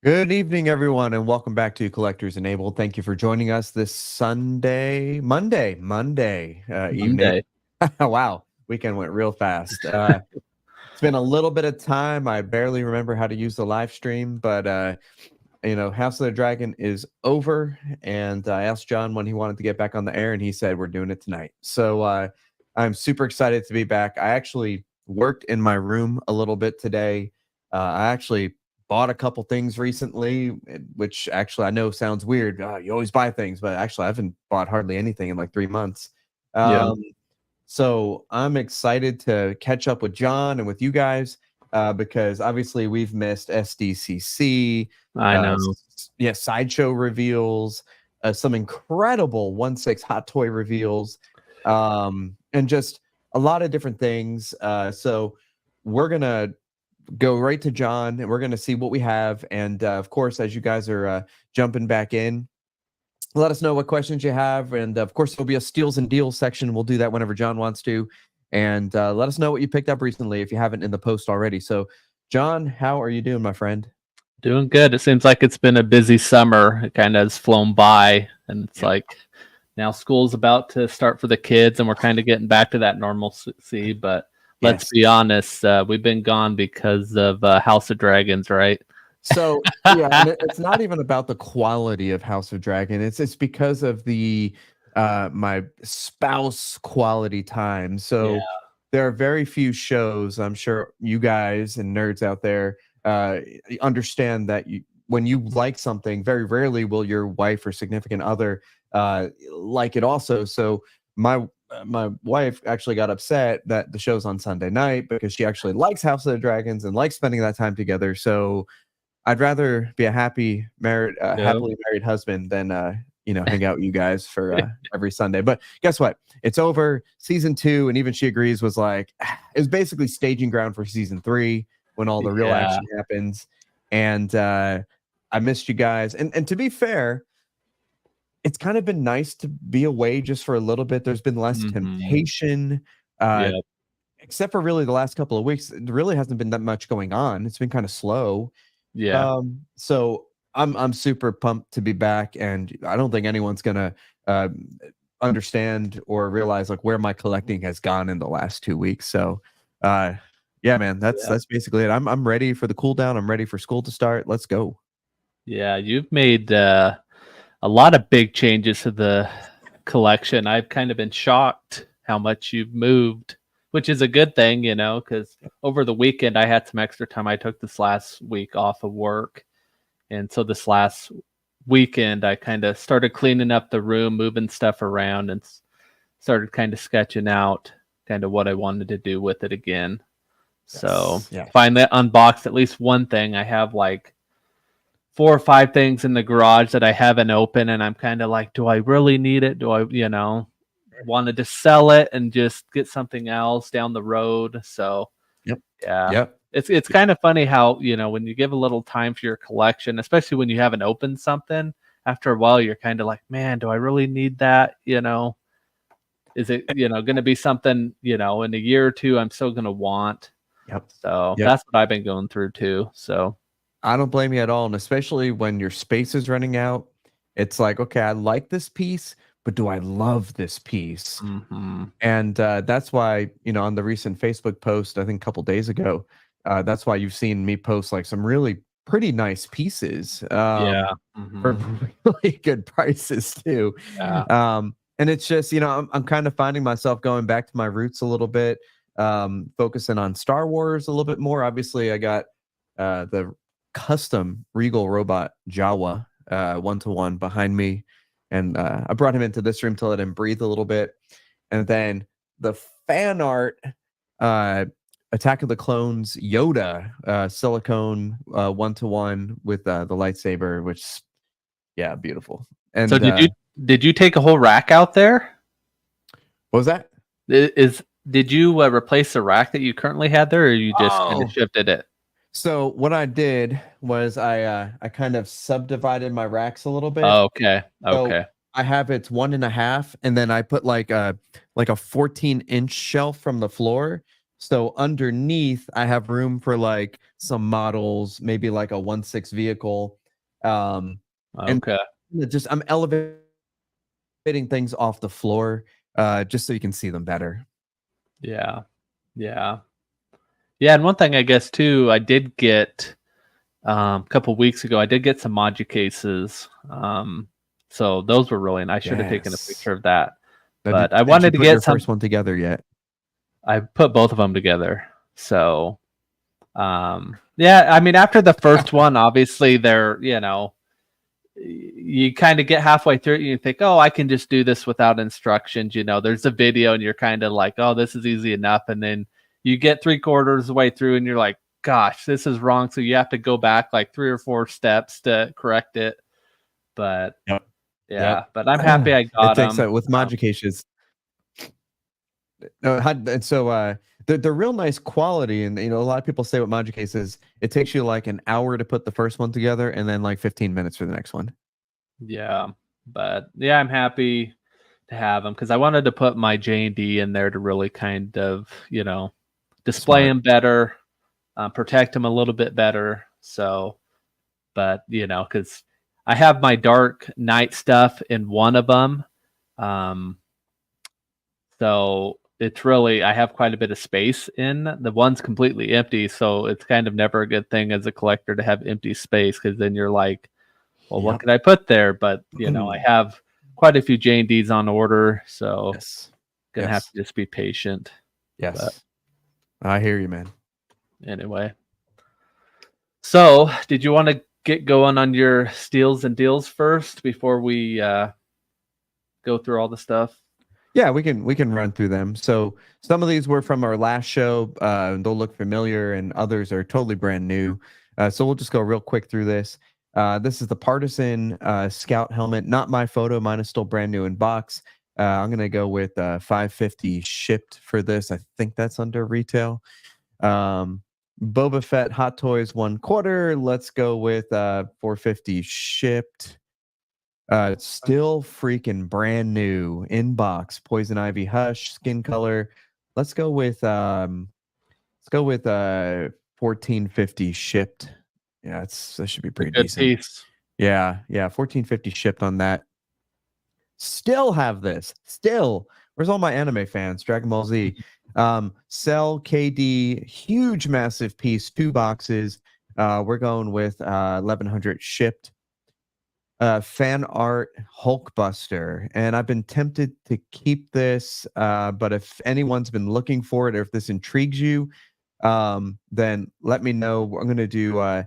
Good evening, everyone, and welcome back to Collectors Enabled. Thank you for joining us this Monday evening. Monday. Wow, weekend went real fast. It's been a little bit of time. I barely remember how to use the live stream, but House of the Dragon is over, and I asked John when he wanted to get back on the air, and he said we're doing it tonight. So I'm super excited to be back. I actually worked in my room a little bit today. I actually bought a couple things recently, which actually I know sounds weird. You always buy things, but actually I haven't bought hardly anything in like 3 months. Yeah. So I'm excited to catch up with John and with you guys because obviously we've missed SDCC. I know. Sideshow reveals, some incredible 1/6 hot toy reveals, and just a lot of different things. So we're gonna go right to John, and we're gonna see what we have. And of course, as you guys are jumping back in, let us know what questions you have. And of course, there'll be a steals and deals section. We'll do that whenever John wants to. And let us know what you picked up recently if you haven't in the post already. So, John, how are you doing, my friend? Doing good. It seems like it's been a busy summer. It kind of has flown by, and it's like now school's about to start for the kids, and we're kind of getting back to that normalcy. But let's be honest, we've been gone because of House of Dragons, right? So and it's not even about the quality of House of Dragon. It's because of the my spouse quality time. So there are very few shows. I'm sure you guys and nerds out there understand that when you like something, very rarely will your wife or significant other like it also. So my wife actually got upset that the show's on Sunday night because she actually likes House of the Dragons and likes spending that time together. So I'd rather be a happily married husband than hang out with you guys for every Sunday. But guess what? It's over. Season 2, and even she agrees, was like it was basically staging ground for season 3 when all the real action happens. And I missed you guys. And to be fair, it's kind of been nice to be away just for a little bit. There's been less temptation. Except for really the last couple of weeks, there really hasn't been that much going on. It's been kind of slow. So I'm super pumped to be back, and I don't think anyone's gonna understand or realize like where my collecting has gone in the last 2 weeks. So man, that's basically it. I'm ready for the cool down. I'm ready for school to start. Let's go. Yeah, you've made a lot of big changes to the collection. I've kind of been shocked how much you've moved, which is a good thing, because over the weekend I had some extra time. I took this last week off of work. And so this last weekend, I kind of started cleaning up the room, moving stuff around, and started kind of sketching out kind of what I wanted to do with it again. So finally unboxed at least one thing. I have like 4 or 5 things in the garage that I haven't opened, and I'm kind of like, do I really need it? Do I, wanted to sell it and just get something else down the road? So it's kind of funny how when you give a little time for your collection, especially when you haven't opened something, after a while you're kind of like, man, do I really need that? Is it going to be something in a year or two I'm still going to want? So that's what I've been going through too. So I don't blame you at all. And especially when your space is running out, it's like, okay, I like this piece, but do I love this piece? And that's why, on the recent Facebook post, I think a couple days ago, that's why you've seen me post like some really pretty nice pieces for really good prices too. And it's just, I'm kind of finding myself going back to my roots a little bit, focusing on Star Wars a little bit more. Obviously, I got the custom Regal Robot Jawa 1-to-1 behind me. And I brought him into this room to let him breathe a little bit. And then the fan art Attack of the Clones Yoda silicone 1-to-1 with the lightsaber, which beautiful. And so did you take a whole rack out there? What was that? Did you replace the rack that you currently had there, or you just kind of shifted it? So what I did was I kind of subdivided my racks a little bit. Oh, okay. So I have it's 1.5, and then I put like a 14-inch shelf from the floor. So underneath, I have room for like some models, maybe like a 1/6 vehicle. And Okay. just I'm elevating things off the floor, just so you can see them better. Yeah. Yeah. Yeah, and one thing I guess too, I did get a couple weeks ago, I did get some Moji cases. So those were really, and I should have taken a Yes. picture of that. Now, But I did you wanted to put your get some. first one together yet? I put both of them together. So, yeah, I mean, after the first one, obviously they're, you kind of get halfway through it and you think, oh, I can just do this without instructions. There's a video and you're kind of like, oh, this is easy enough. And then you get 3/4 of the way through and you're like, gosh, this is wrong. So you have to go back like 3 or 4 steps to correct it. But Yep. yeah, but I'm happy I It got takes them. with Moji cases. No, and so they're real nice quality, and a lot of people say with Moji cases, it takes you like an hour to put the first one together, and then like 15 minutes for the next one. Yeah, but yeah, I'm happy to have them because I wanted to put my JND in there to really kind of, display Smart. them better, protect them a little bit better. So, but because I have my Dark Knight stuff in one of them, so it's really I have quite a bit of space in the one's completely empty. So it's kind of never a good thing as a collector to have empty space because then you're like, well, what Yep. could I put there? But I have quite a few JNDs on order, so Yes. gonna have to just be patient. Yes. But I hear you, man. anyway, so did you want to get going on your steals and deals first before we go through all the stuff? Yeah, we can run through them. So some of these were from our last show. They'll look familiar, and others are totally brand new. So we'll just go real quick through this. This is the Partisan Scout helmet. Not my photo. Mine is still brand new in box. I'm gonna go with $550 shipped for this. I think that's under retail. Boba Fett Hot Toys 1/4. Let's go with $450 shipped. It's still freaking brand new in box. Poison Ivy Hush skin color. Let's go with 1450 shipped. Yeah, that should be A pretty good decent. piece. Yeah, 1450 shipped on that. Still have this. Still. Where's all my anime fans? Dragon Ball Z. Cell KD, huge massive piece, 2 boxes. We're going with 1100 shipped. Fan art Hulkbuster, and I've been tempted to keep this, but if anyone's been looking for it or if this intrigues you, then let me know. I'm going to do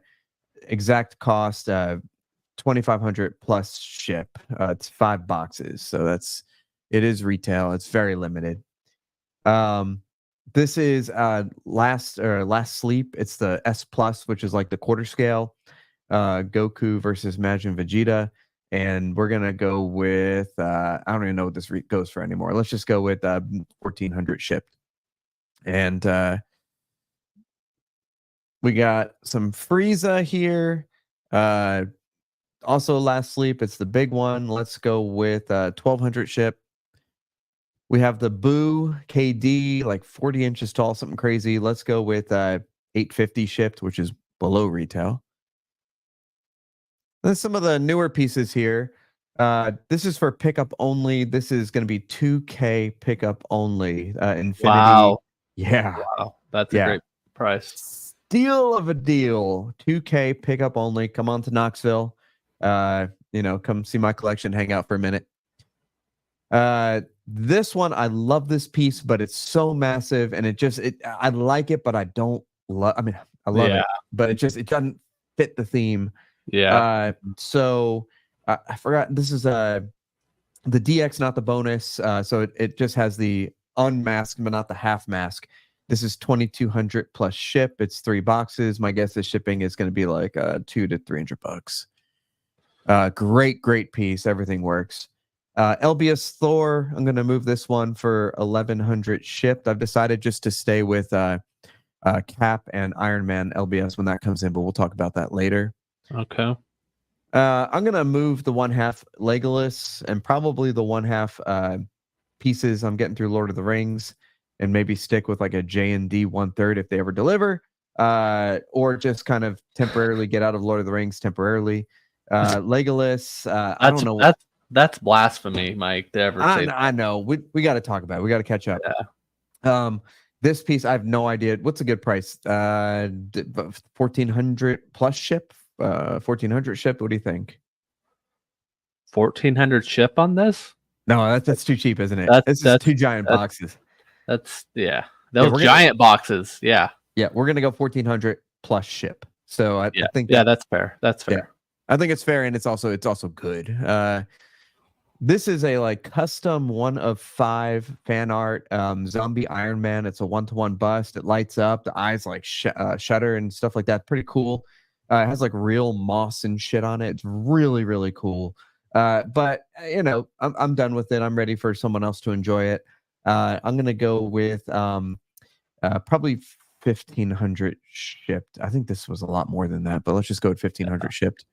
exact cost 2500 plus ship. It's 5 boxes, so it is retail. It's very limited. This is last sleep. It's the S plus, which is like the quarter scale. Goku versus Majin Vegeta, and we're gonna go with I don't even know what this goes for anymore. Let's just go with 1400 shipped, and we got some Frieza here. Also last sleep, it's the big one. Let's go with 1200 ship. We have the Boo KD, like 40 inches tall, something crazy. Let's go with 850 shipped, which is below retail. Then some of the newer pieces here. This is for pickup only. This is going to be 2K pickup only. Infinity. Wow. Yeah. Wow. That's a great price. Steal of a deal. 2K pickup only. Come on to Knoxville. Come see my collection. Hang out for a minute. This one, I love this piece, but it's so massive, and I like it, but I don't love. I mean, I love it, but it doesn't fit the theme. Yeah. So I forgot. This is the DX, not the bonus. So it just has the unmasked, but not the half mask. This is 2200 plus ship. It's 3 boxes. My guess is shipping is going to be like $200 to $300. Great piece. Everything works. LBS Thor. I'm going to move this one for 1100 shipped. I've decided just to stay with Cap and Iron Man LBS when that comes in, but we'll talk about that later. Okay. I'm gonna move the 1/2 Legolas and probably the 1/2 pieces I'm getting through Lord of the Rings. and maybe stick with like a JND 1/3 if they ever deliver, or just kind of temporarily get out of Lord of the Rings temporarily. Legolas, I don't know. That's blasphemy, Mike, to ever say that. I know. We got to talk about it. We got to catch up. Yeah. This piece, I have no idea. What's a good price? 1,400 plus ship. 1,400 ship. What do you think? 1,400 ship on this? No, that's too cheap, isn't it? This is 2 giant boxes. Those giant boxes. Yeah. Yeah, we're gonna go 1,400 plus ship. So I think that's fair. That's fair. Yeah, I think it's fair, and it's also good. This is a like custom 1 of 5 fan art zombie Iron Man. It's a 1-to-1 bust. It lights up. The eyes like shutter and stuff like that. Pretty cool. It has like real moss and shit on it. It's really, really cool. But you know, I'm done with it. I'm ready for someone else to enjoy it. I'm gonna go with probably 1,500 shipped. I think this was a lot more than that, but let's just go with 1,500 shipped.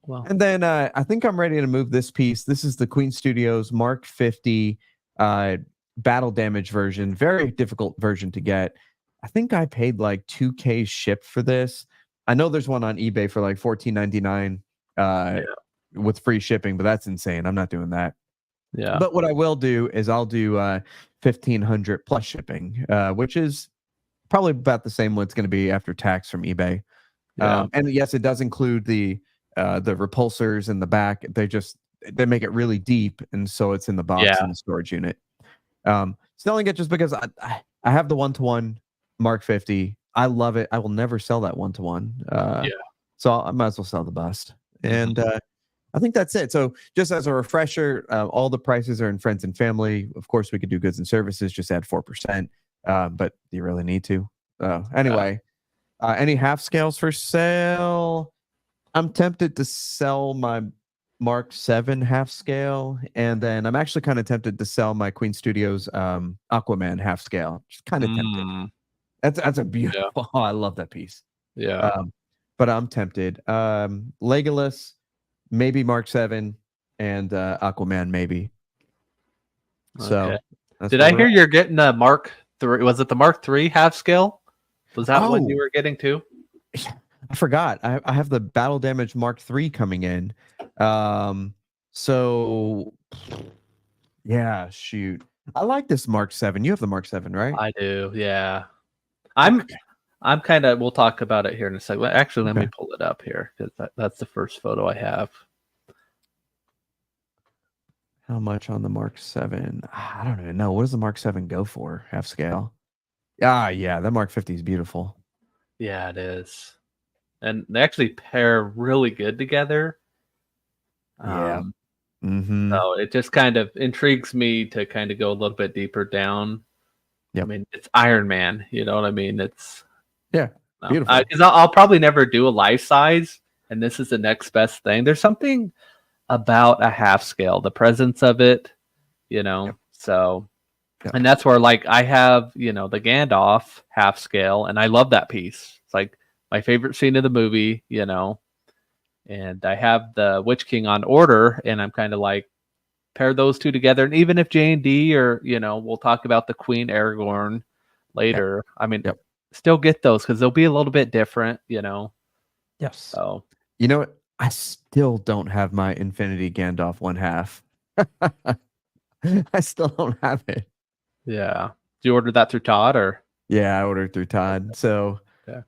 Well, and then I think I'm ready to move this piece. This is the Queen Studios Mark 50 battle damage version. Very difficult version to get. I think I paid like 2K shipped for this. I know there's one on eBay for like $14.99 with free shipping, but that's insane. I'm not doing that. Yeah. But what I will do is I'll do 1,500 plus shipping, which is probably about the same what it's going to be after tax from eBay. And yes, it does include the repulsors in the back. They make it really deep, and so it's in the box in the storage unit. Selling it just because I have the 1-to-1 Mark 50. I love it. I will never sell that 1-to-1. So I might as well sell the bust. And I think that's it. So just as a refresher, all the prices are in friends and family. Of course, we could do goods and services. Just add 4%. But do you really need to? Anyway, any half scales for sale? I'm tempted to sell my Mark 7 half scale, and then I'm actually kind of tempted to sell my Queen Studios Aquaman half scale. Just kind of tempted. That's a beautiful. Yeah. Oh, I love that piece. Yeah. But I'm tempted. Legolas, maybe Mark 7, and Aquaman maybe. So, did I hear you're getting a Mark 3? Was it the Mark 3 half scale? Was that one you were getting too? I forgot. I have the battle damage Mark 3 coming in. So yeah, shoot. I like this Mark 7. You have the Mark 7, right? I do. Yeah. I'm kind of. We'll talk about it here in a second. Actually, let me pull it up here because that's the first photo I have. How much on the Mark 7? I don't even know. What does the Mark 7 go for? Half scale. Yeah. The Mark 50 is beautiful. Yeah, it is. And they actually pair really good together. So it just kind of intrigues me to kind of go a little bit deeper down. I mean, it's Iron Man. You know what I mean? It's beautiful. Because I'll probably never do a life size, and this is the next best thing. There's something about a half scale, the presence of it, you know. So, and that's where like I have, you know, the Gandalf half scale, and I love that piece. It's like my favorite scene of the movie, you know. And I have the Witch King on order, and I'm kind of like pair those two together. And even if JND or, you know, we'll talk about the Queen Aragorn later. I mean, still get those because they'll be a little bit different, you know. Yes. So, you know what? I still don't have my Infinity Gandalf 1/2. I still don't have it. Yeah. Did you order that through Todd or? Yeah, I ordered through Todd. So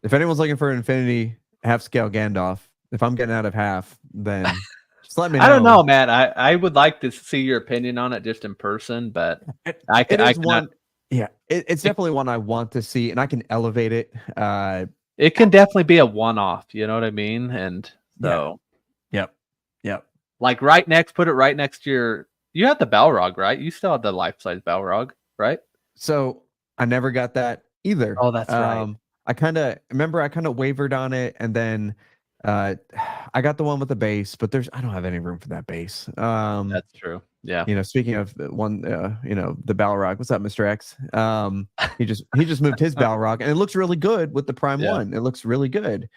if anyone's looking for an Infinity half scale Gandalf, if I'm getting out of half, then just let me know. I don't know, man. I would like to see your opinion on it just in person, but it's definitely one I want to see, and I can elevate it. It can definitely be a one-off, you know what I mean? And so Yep. Like put it right next to you have the Balrog, right? You still have the life-size Balrog, right? So I never got that either. Oh, that's right. I kind of wavered on it, and then I got the one with the base, but I don't have any room for that base. That's true. Yeah. You know, speaking of one, you know, the Balrog. What's up, Mr. X? He just moved his Balrog, and it looks really good with the Prime 1. It looks really good.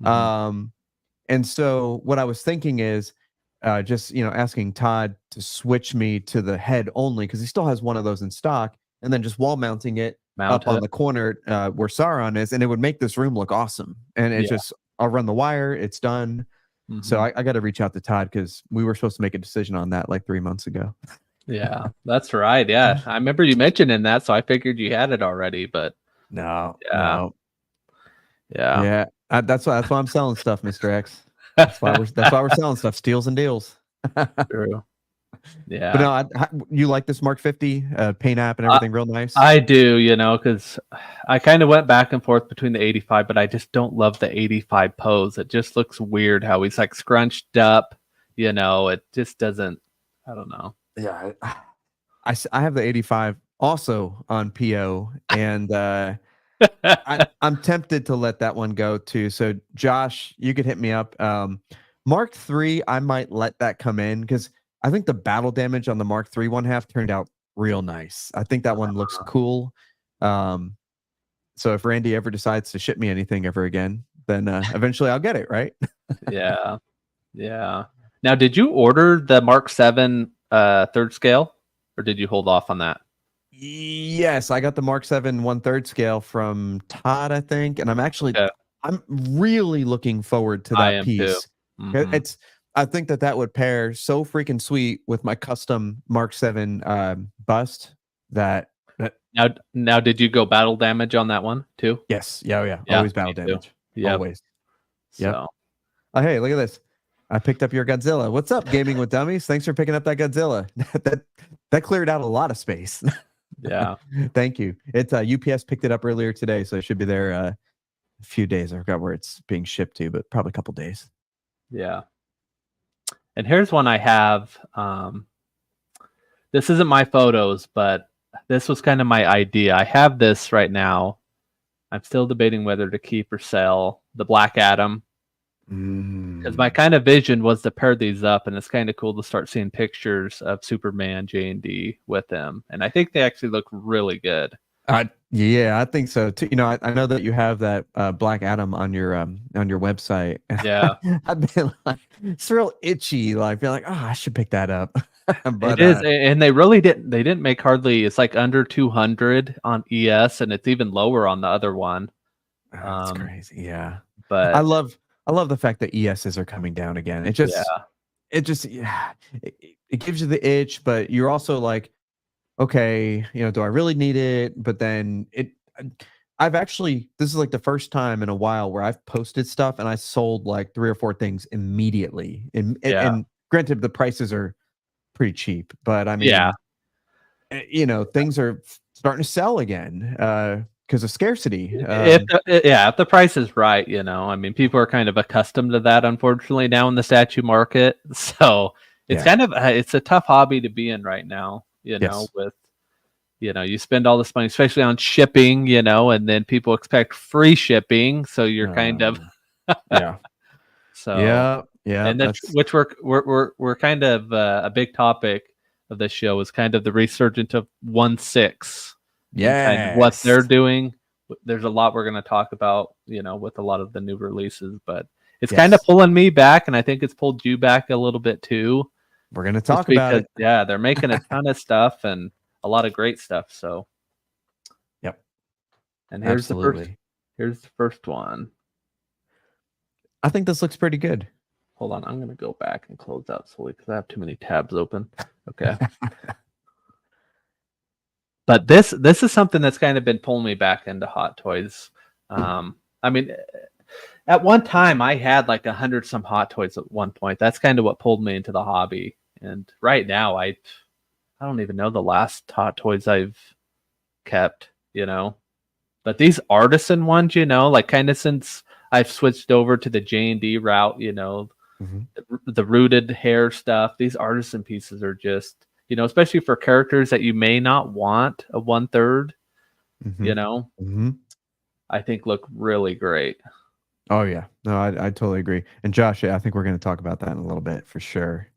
And so what I was thinking is just, you know, asking Todd to switch me to the head only, because he still has one of those in stock. and then just wall mounting it Mount up on it. the corner where Sauron is, and it would make this room look awesome. And it's just, I'll run the wire, it's done. So I got to reach out to Todd because we were supposed to make a decision on that like 3 months ago. Yeah, that's right. Yeah, I remember you mentioning that, so I figured you had it already. But no. Yeah. That's why I'm selling stuff, Mr. X. That's why we're selling stuff, steals and deals. True. Yeah. But no, you like this Mark 50 paint app and everything real nice? I do, because I kind of went back and forth between the 85, but I just don't love the 85 pose. It just looks weird how he's like scrunched up, it just doesn't, I don't know. Yeah. I have the 85 also on PO, and I'm tempted to let that one go too. So Josh, you could hit me up. Mark 3, I might let that come in because I think the battle damage on the Mark 3 1/2 turned out real nice. I think that one looks cool. So if Randy ever decides to ship me anything ever again, then eventually I'll get it, right? Yeah. Now, did you order the Mark 7 third scale, or did you hold off on that? Yes, I got the Mark 7 1/3 scale from Todd, I think, and I'm really looking forward to that piece. I think that would pair so freaking sweet with my custom Mark 7 bust that now did you go battle damage on that one too? Yes. Yeah. Always battle damage. Yeah. Always. Yeah. Oh, hey, look at this. I picked up your Godzilla. What's up, Gaming with Dummies? Thanks for picking up that Godzilla. that cleared out a lot of space. Yeah. Thank you. It's UPS picked it up earlier today, so it should be there a few days. I forgot where it's being shipped to, but probably a couple days. Yeah. And here's one I have. This isn't my photos, but this was kind of my idea. I have this right now. I'm still debating whether to keep or sell the Black Adam. Because my kind of vision was to pair these up, and it's kind of cool to start seeing pictures of Superman JND with them. And I think they actually look really good. Yeah, I think so too. I know that you have that Black Adam on your website. Yeah. I've been like, it's real itchy. Like, being like, oh, I should pick that up. But it is, and they really didn't. They didn't make hardly. It's like under 200 on ES, and it's even lower on the other one. That's crazy. Yeah, but I love the fact that ESs are coming down again. It just it gives you the itch, but you're also like, okay, do I really need it? But then this is like the first time in a while where I've posted stuff and I sold like 3 or 4 things immediately. And granted, the prices are pretty cheap, but I mean, things are starting to sell again because of scarcity. If the price is right, I mean, people are kind of accustomed to that, unfortunately, now in the statue market. So it's kind of it's a tough hobby to be in right now. With you spend all this money, especially on shipping, and then people expect free shipping, so you're kind of So and that's which we're kind of a big topic of this show is kind of the resurgence of 1/6. Kind of what they're doing. There's a lot we're going to talk about, with a lot of the new releases, but it's kind of pulling me back, and I think it's pulled you back a little bit too. We're going to talk about it. Yeah, they're making a ton of stuff and a lot of great stuff. So, yep. And here's the first one. I think this looks pretty good. Hold on, I'm going to go back and close out slowly because I have too many tabs open. Okay. But this is something that's kind of been pulling me back into Hot Toys. I mean, at one time I had like 100 some Hot Toys at one point. That's kind of what pulled me into the hobby. And right now I don't even know the last Hot Toys I've kept, But these artisan ones, like kind of since I've switched over to the J&D route, the rooted hair stuff, these artisan pieces are just, especially for characters that you may not want a 1/3, I think look really great. Oh yeah, no, I totally agree. And Josh, I think we're going to talk about that in a little bit for sure.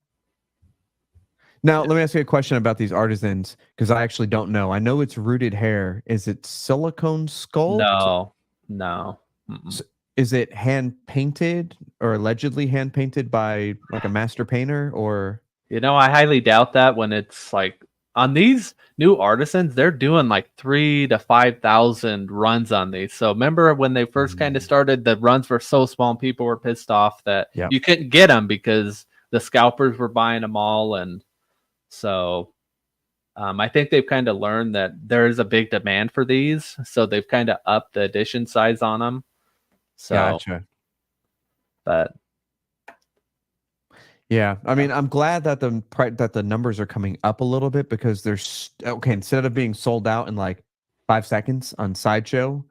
Now, let me ask you a question about these artisans because I actually don't know. I know it's rooted hair. Is it silicone sculpt? No. So is it hand painted or allegedly hand painted by like a master painter or? I highly doubt that when it's like on these new artisans, they're doing like 3,000 to 5,000 runs on these. So remember when they first kind of started, the runs were so small and people were pissed off that you couldn't get them because the scalpers were buying them all. And so I think they've kind of learned that there is a big demand for these. So they've kind of upped the edition size on them. So, Gotcha. But yeah, I mean, I'm glad that the numbers are coming up a little bit because there's okay. Instead of being sold out in like 5 seconds on Sideshow,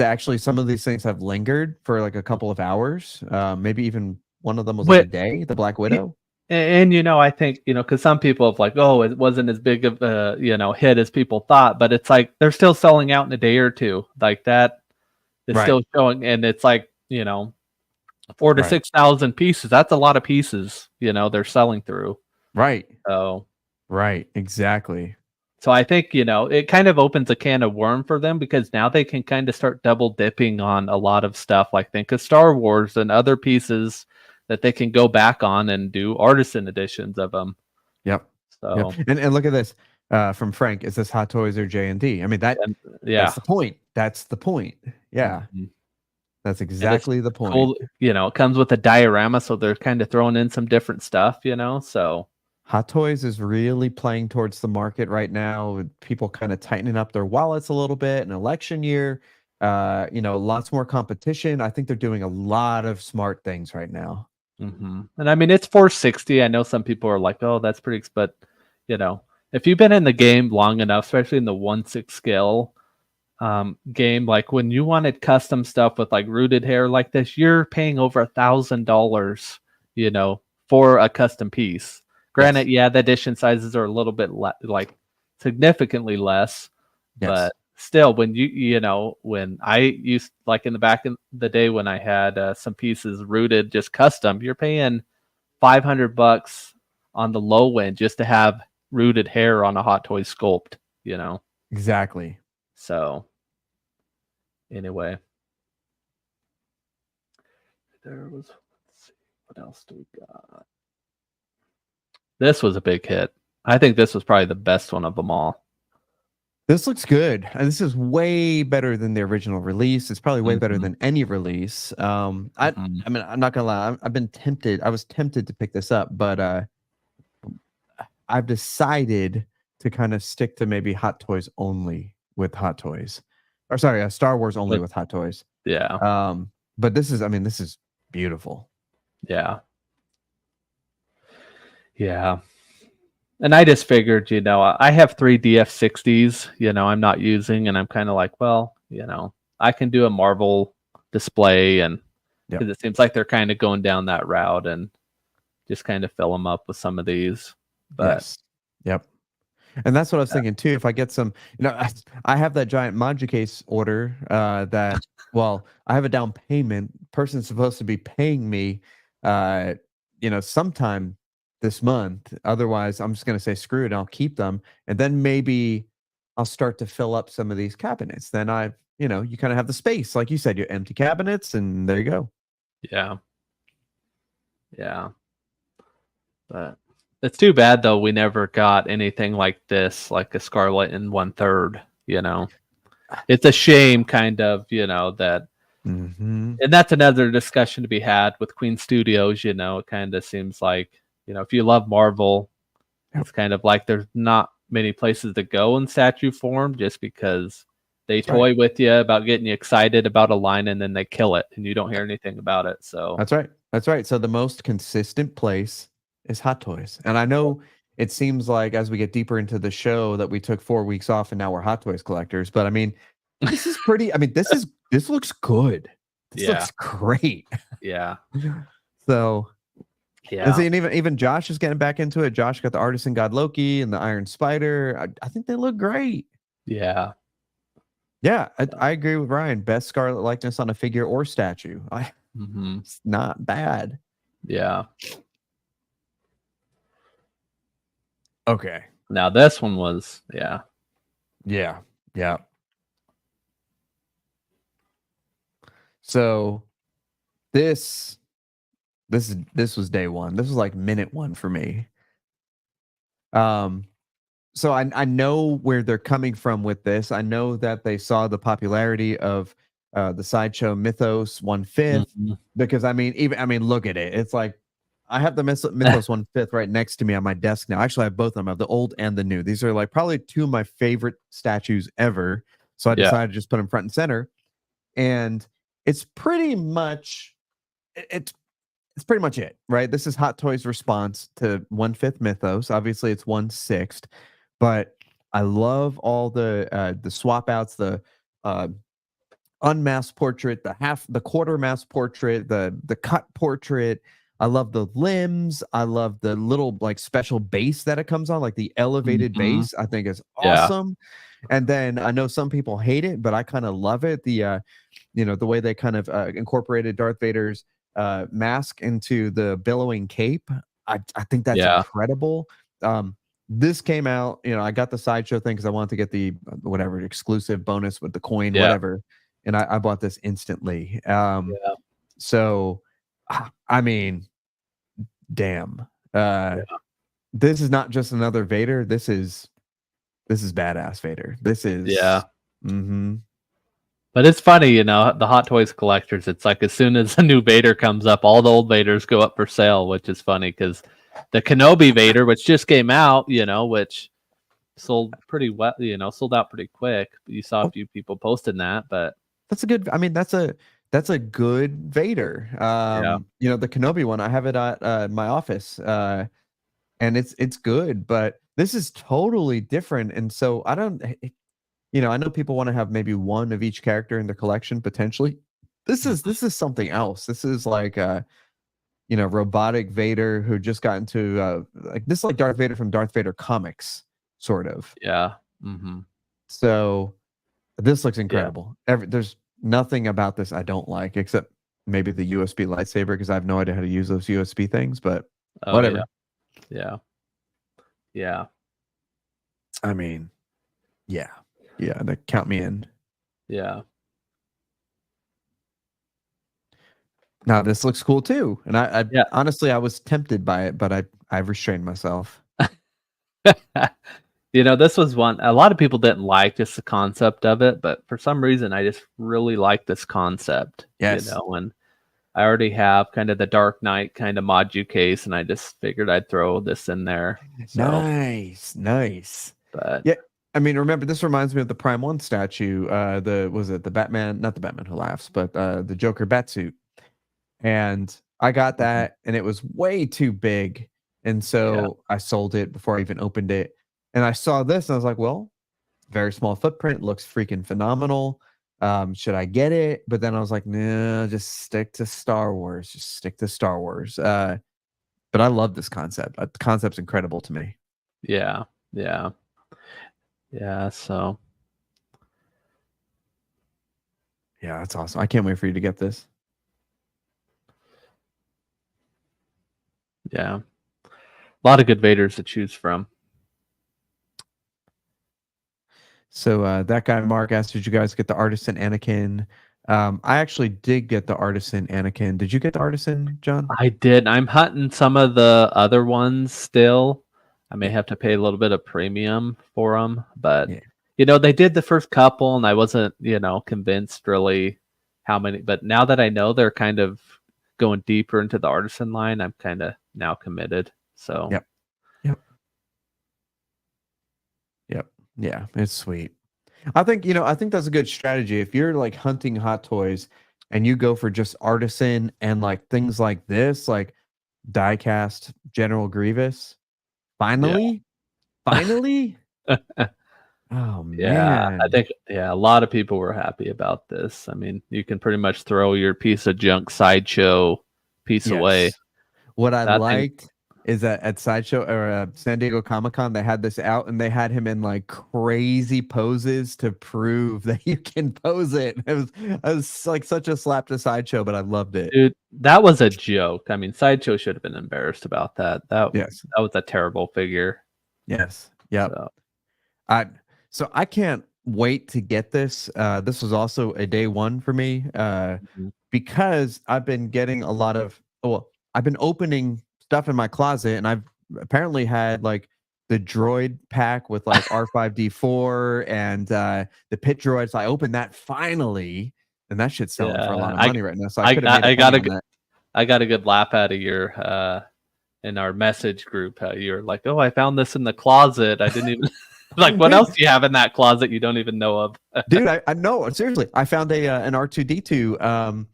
actually some of these things have lingered for like a couple of hours. Maybe even one of them was like a day. The Black Widow. And I think because some people have like, oh, it wasn't as big of a hit as people thought, but it's like they're still selling out in a day or two. Like that is still showing, and it's like 4,000 to 6,000 pieces. That's a lot of pieces, they're selling through. Right. So. Right. Exactly. So I think, it kind of opens a can of worm for them because now they can kind of start double dipping on a lot of stuff. Like think of Star Wars and other pieces that they can go back on and do artisan editions of them. Yep. So and look at this from Frank. Is this Hot Toys or JND? I mean that's the point. That's the point. Yeah. Mm-hmm. That's exactly the point. Cool, it comes with a diorama, so they're kind of throwing in some different stuff, so Hot Toys is really playing towards the market right now, with people kind of tightening up their wallets a little bit. An election year, lots more competition. I think they're doing a lot of smart things right now. Mm-hmm. And I mean, it's $460. I know some people are like, "Oh, that's pretty," but if you've been in the game long enough, especially in the 1/6 scale game, like when you wanted custom stuff with like rooted hair like this, you're paying over $1,000, for a custom piece. Granted, the edition sizes are a little bit like significantly less, but still, when when I used like in the back in the day when I had some pieces rooted just custom, you're paying $500 on the low end just to have rooted hair on a Hot Toy sculpt. Exactly. So anyway, there was. Let's see, what else do we got? This was a big hit. I think this was probably the best one of them all. This looks good. And this is way better than the original release. It's probably way better than any release. I mean, I'm not gonna lie. I've been tempted. I was tempted to pick this up, but I've decided to kind of stick to maybe Hot Toys only with Hot Toys, or sorry, Star Wars only with Hot Toys. Yeah. But this is beautiful. Yeah. Yeah. And I just figured, I have 3 DF60s, I'm not using, and I'm kind of like, well, I can do a Marvel display, and because it seems like they're kind of going down that route and just kind of fill them up with some of these. But yep. And that's what I was thinking too. If I get some, I have that giant Manji case order that, well, I have a down payment. Person's supposed to be paying me, sometime this month. Otherwise, I'm just going to say screw it. I'll keep them. And then maybe I'll start to fill up some of these cabinets. Then you kind of have the space. Like you said, your empty cabinets, and there you go. Yeah. Yeah. But it's too bad though we never got anything like this, like a Scarlet in 1/3. It's a shame, kind of, that. Mm-hmm. And that's another discussion to be had with Queen Studios. It kind of seems like if you love Marvel, it's kind of like there's not many places to go in statue form, just because they toy with you about getting you excited about a line and then they kill it and you don't hear anything about it. So that's right. So the most consistent place is Hot Toys. And I know it seems like as we get deeper into the show that we took 4 weeks off and now we're Hot Toys collectors, but I mean, this is pretty, this looks good. This looks great. Yeah. So yeah. And even Josh is getting back into it. Josh got the Artisan God Loki and the Iron Spider. I think they look great. Yeah. Yeah, I agree with Ryan. Best Scarlet likeness on a figure or statue. It's not bad. Yeah. Okay. Now this one was, Yeah. So this was day one. This was like minute one for me. so I know where they're coming from with this. I know that they saw the popularity of the Sideshow Mythos 1/5, Mhm. because I mean, look at it. It's like I have the Mythos 1/5 right next to me on my desk now. Actually, I have both of them. I have the old and the new. These are like probably two of my favorite statues ever. So I Yeah. decided to just put them front and center, and it's pretty much it's it's pretty much it, right? This is Hot Toys' response to 1/5 Mythos. Obviously, it's 1/6, but I love all the swap outs, the uh, unmasked portrait, the quarter mask portrait, the cut portrait. I love the limbs. I love the little like special base that it comes on, like the elevated Mhm. base. I think is Yeah. awesome. And then I know some people hate it, but I kind of love it. The way they kind of incorporated Darth Vader's mask into the billowing cape. I think that's Yeah. incredible. This came out, I got the Sideshow thing because I wanted to get the whatever exclusive bonus with the coin, Yeah. whatever, and I bought this instantly. Yeah. So I mean, damn. Yeah. This is not just another Vader. This is badass Vader. This is Yeah. mm-hmm. But it's funny, the Hot Toys collectors, it's like as soon as a new Vader comes up, all the old Vaders go up for sale, which is funny because the Kenobi Vader, which just came out, which sold pretty well, sold out pretty quick. You saw a few people posting that, but That's a good. I mean, that's a good Vader. yeah. The Kenobi one. I have it at my office, and it's good. But this is totally different. And so I don't. I know people want to have maybe one of each character in their collection potentially. This is something else. This is like robotic Vader who just got into like this, is like Darth Vader from Darth Vader comics, sort of. Yeah. Hmm. So this looks Yeah. incredible. There's nothing about this I don't like, except maybe the USB lightsaber, because I have no idea how to use those USB things, but Oh yeah. whatever. Yeah. Yeah. I mean, yeah. Yeah, count me in. Yeah. Now this looks cool too. And I Yeah. honestly I was tempted by it, but I've restrained myself. This was one a lot of people didn't like just the concept of it, but for some reason I just really like this concept. Yes. And I already have kind of the Dark Knight kind of modu case, and I just figured I'd throw this in there. So, Nice. but Yeah. I mean, remember, this reminds me of the Prime 1 statue. The Batman, not the Batman Who Laughs, but the Joker Batsuit. And I got that, and it was way too big. And yeah, so I sold it before I even opened it. And I saw this, and I was like, well, very small footprint, looks freaking phenomenal. Should I get it? But then I was like, no, just stick to Star Wars. Just stick to Star Wars. But I love this concept. The concept's incredible to me. yeah, yeah, yeah. So, Yeah, that's awesome. I can't wait for you to get this. yeah, a lot of good Vaders to choose from. So that guy Mark asked, "Did you guys get the Artisan Anakin?" I actually did get the Artisan Anakin. Did you get the Artisan, John? I did. I'm hunting some of the other ones still. I may have to pay a little bit of premium for them, but Yeah. they did the first couple, and I wasn't, convinced really how many. But now that I know they're kind of going deeper into the artisan line, I'm kind of now committed. So Yep. Yeah, it's sweet. I think that's a good strategy. If you're like hunting Hot Toys and you go for just Artisan and like things like this, like diecast General Grievous, finally. Oh yeah, I man. think a lot of people were happy about this. I mean, you can pretty much throw your piece of junk Sideshow piece away. Yes. What I That thing, liked is that at Sideshow or San Diego Comic-Con, they had this out and they had him in like crazy poses to prove that you can pose it. It was like such a slap to Sideshow, but I loved it. dude, that was a joke. I mean, Sideshow should have been embarrassed about that. Yes. That was a terrible figure. Yes. Yep. So, I so I can't wait to get this. This was also a day one for me. mhm. Because I've been getting a lot of I've been opening stuff in my closet, and I've apparently had like droid pack with like R5D4 and the pit droids. I opened that finally, and that shit's selling for a lot of money right now. So I could have made a penny on that. I got a good laugh out of your in our message group. How you're like, oh, I found this in the closet. I didn't even like. What else do you have in that closet you don't even know of? Dude, I know, seriously. I found an R2D2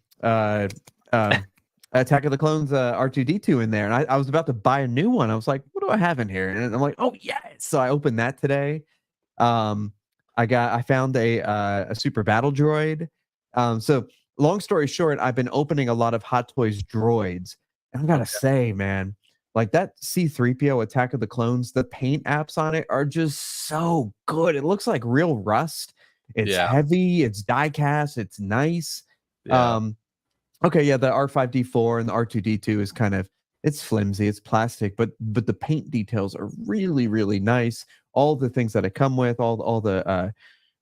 Attack of the Clones R2D2 in there, and I was about to buy a new one. I was like, what do I have in here? And I'm like, oh yes. So I opened that today. I found a super battle droid. So long story short, I've been opening a lot of Hot Toys droids, and I gotta say, man, like that C3PO Attack of the Clones, the paint apps on it are just so good. It looks like real rust. It's heavy, it's die cast, it's nice. Okay, yeah, the R5D4 and the R2D2 is it's flimsy, it's plastic, but the paint details are really, really nice. All the things that it come with, all the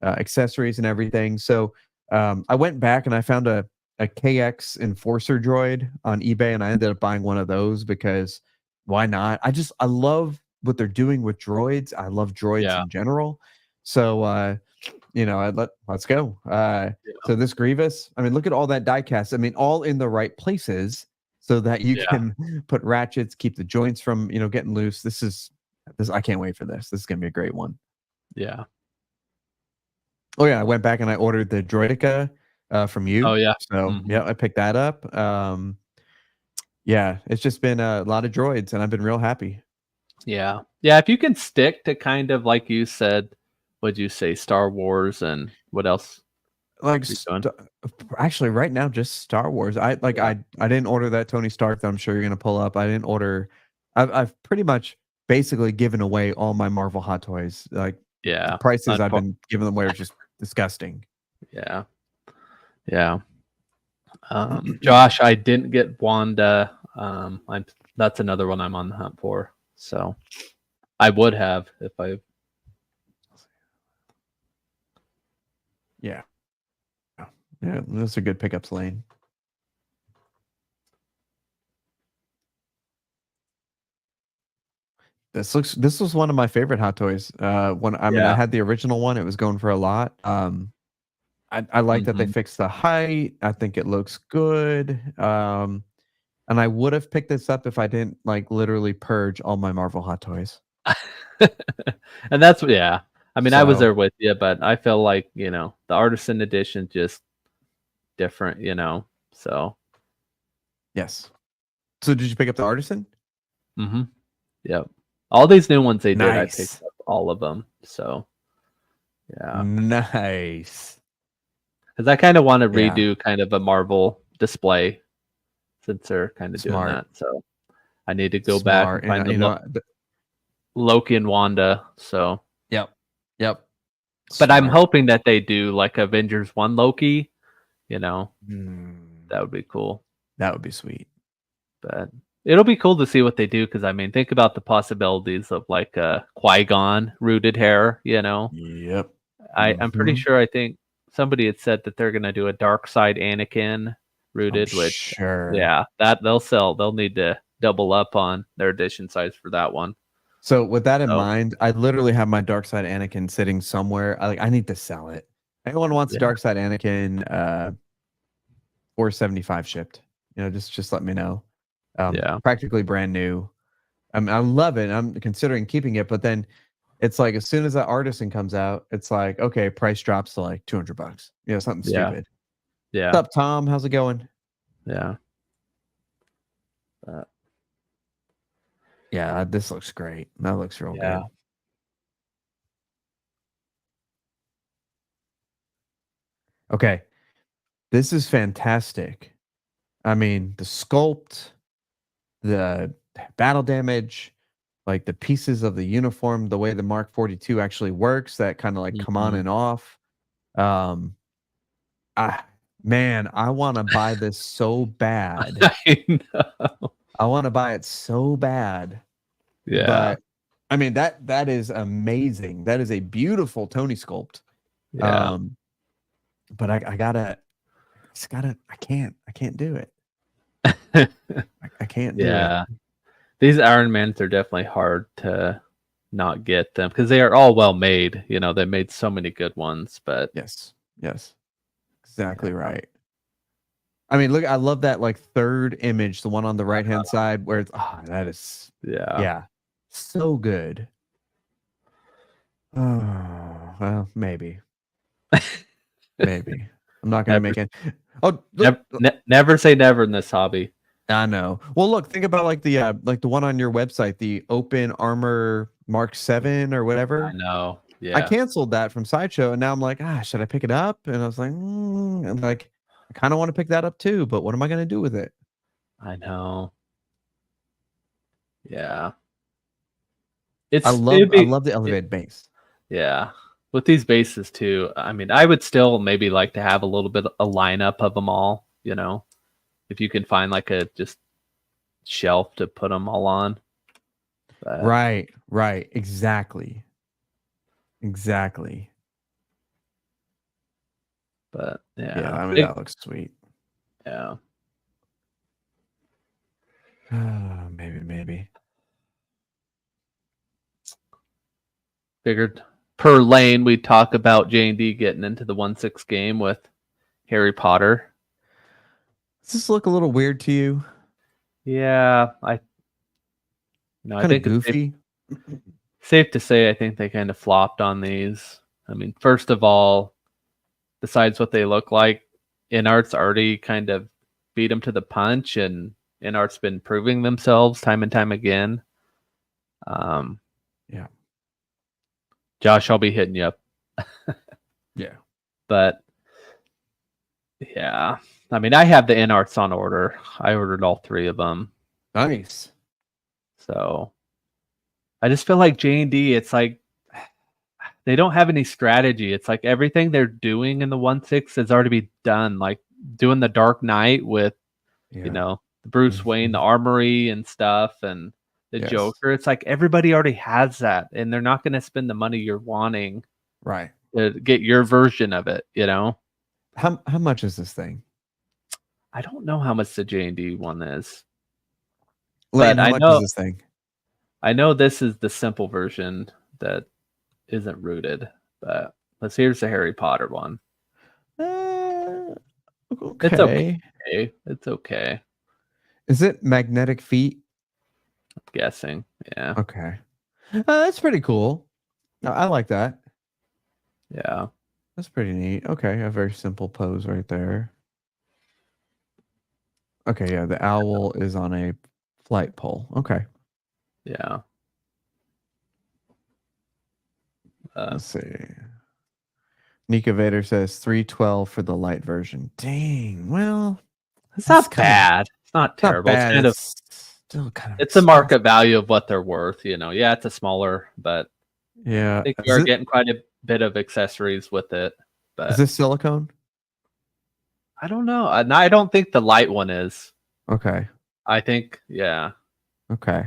accessories and everything. So I went back and I found a KX Enforcer droid on eBay, and I ended up buying one of those because why not? I love what they're doing with droids. I love droids in general. So let's go. So this Grievous, I mean, look at all that die cast. I mean, all in the right places so that you can put ratchets, keep the joints from getting loose. This I can't wait for this. This is gonna be a great one. Yeah. Oh yeah, I went back and I ordered the Droideka from you. Oh yeah. So yeah, I picked that up. Yeah, it's just been a lot of droids, and I've been real happy. Yeah. If you can stick to kind of like you said, what'd you say, Star Wars, and what else? Like actually, right now, just Star Wars. I didn't order that Tony Stark that I'm sure you're gonna pull up. I didn't order. I've pretty much basically given away all my Marvel Hot Toys. Like the prices I've been giving them away are just disgusting. Yeah. Josh, I didn't get Wanda. That's another one I'm on the hunt for. So I would have if I. Yeah, that's a good pickups lane. This was one of my favorite Hot Toys. I had the original one. It was going for a lot. I like that they fixed the height. I think it looks good. And I would have picked this up if I didn't literally purge all my Marvel Hot Toys. And that's I mean, I was there with you, but I feel like the Artisan Edition just different, So yes. So did you pick up the Artisan? Yep. All these new ones they did, I picked up all of them. So yeah, nice. Because I kind of want to redo kind of a Marvel display since they're kind of doing that. So I need to go back and find Loki and Wanda. So yep. But I'm hoping that they do like Avengers 1 Loki. That would be cool. That would be sweet. But it'll be cool to see what they do, because I mean, think about the possibilities of like Qui-Gon rooted hair. Yep. I'm pretty sure. I think somebody had said that they're going to do a dark side Anakin rooted, which that they'll sell. They'll need to double up on their edition size for that one. So with that in mind, I literally have my dark side Anakin sitting somewhere. I need to sell it. Anyone wants a dark side Anakin 475 shipped, just let me know. Practically brand new. I love it. I'm considering keeping it, but then it's like as soon as that Artisan comes out, it's like, okay, price drops to like $200. Something stupid. Yeah. What's up, Tom? How's it going? Yeah. Yeah, this looks great. That looks real good. Okay. This is fantastic. I mean, the sculpt, the battle damage, like the pieces of the uniform, the way the Mark 42 actually works, that kind of like come on and off. Man, I want to buy this so bad. I know. I want to buy it so bad. Yeah. But I mean, that is amazing. That is a beautiful Tony sculpt. Yeah. But I can't do it. I can't do it. These Iron Mans are definitely hard to not get them because they are all well made. You know, they made so many good ones, but Yes. Exactly right. I mean, look, I love that like third image, the one on the right hand side where it's that is so good. Oh, well, maybe. Maybe. I'm not gonna make it. Oh, look. Never say never in this hobby. I know. Well, look, think about like the one on your website, the Open Armor Mark 7 or whatever. I know. Yeah. I canceled that from Sideshow, and now I'm like, should I pick it up? And I was like, and like, I kind of want to pick that up too, but what am I gonna do with it? I know. Yeah. I love the elevated base. Yeah. With these bases too, I mean, I would still maybe like to have a little bit a lineup of them all, you know, if you can find like a just shelf to put them all on. But, Right. Exactly. But yeah, I mean, that looks sweet. Yeah. Maybe. Figured per lane we'd talk about JND getting into the 1/6 game with Harry Potter. Does this look a little weird to you? Yeah, I think goofy. Safe to say, I think they kind of flopped on these. I mean, first of all, besides what they look like, InArt's already kind of beat them to the punch, and InArt's been proving themselves time and time again. Yeah. Josh, I'll be hitting you up. Yeah. But yeah, I mean, I have the InArts on order. I ordered all 3 of them. Nice. So I just feel like JND, it's like they don't have any strategy. It's like everything they're doing in the 1/6 has already been done. Like doing the Dark Knight with, you know, Bruce Wayne, the armory and stuff, and the Joker. It's like everybody already has that, and they're not going to spend the money you're wanting, right, to get your version of it. You know, how much is this thing? I don't know how much the JND one is, Lane, how much is this thing? I know this is the simple version that isn't rooted, but here's the Harry Potter one. Okay. It's okay. It's okay. Is it magnetic feet? I'm guessing. Yeah. Okay. That's pretty cool. I like that. Yeah. That's pretty neat. Okay, a very simple pose right there. Okay, yeah, the owl is on a flight pole. Okay. Yeah. Let's see. Nika Vader says 312 for the light version. Dang. Well, it's not bad. It's not terrible. Not bad. It's still kind of. It's the market value of what they're worth. You know. Yeah, it's a smaller, but yeah, I think you are getting quite a bit of accessories with it. But is this silicone? I don't know. I don't think the light one is. Okay. I think, yeah. Okay.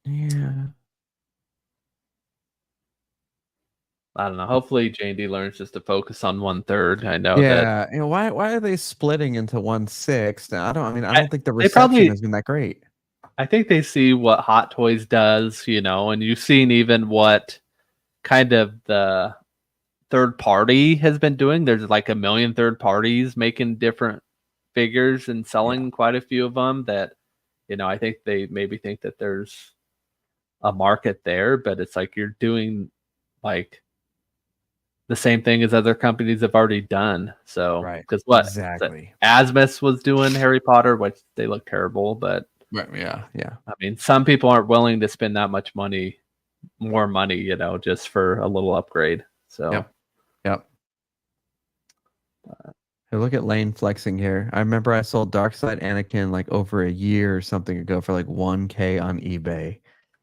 Yeah. I don't know. Hopefully, JND learns just to focus on 1/3. I know. Yeah. You know, why are they splitting into 1/6? I don't think the reception has been that great. I think they see what Hot Toys does, you know, and you've seen even what kind of the third party has been doing. There's like a million third parties making different figures and selling quite a few of them that, you know, I think they maybe think that there's a market there, but it's like you're doing like the same thing as other companies have already done. So, because what exactly Asmus was doing Harry Potter, which they look terrible, but yeah. I mean, some people aren't willing to spend that much more money, you know, just for a little upgrade. So, yep. Hey, look at Lane flexing here. I remember I sold Darkside Anakin like over a year or something ago for like 1K on eBay.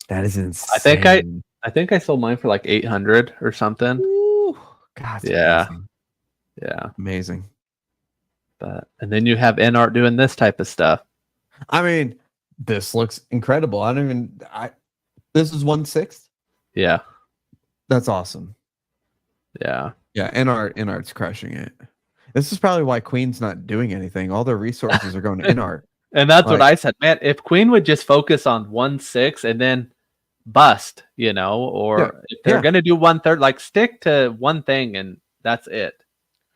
That is insane. I think I sold mine for like 800 or something. Ooh, God, amazing. Yeah, amazing. And then you have InArt doing this type of stuff. I mean, this looks incredible. This is 1/6. Yeah, that's awesome. Yeah, InArt's crushing it. This is probably why Queen's not doing anything. All their resources are going to InArt. And that's what Like, I said, man. If Queen would just focus on 1/6 and then bust, you know, yeah, or if they're yeah. gonna do 1/3, like stick to one thing and that's it.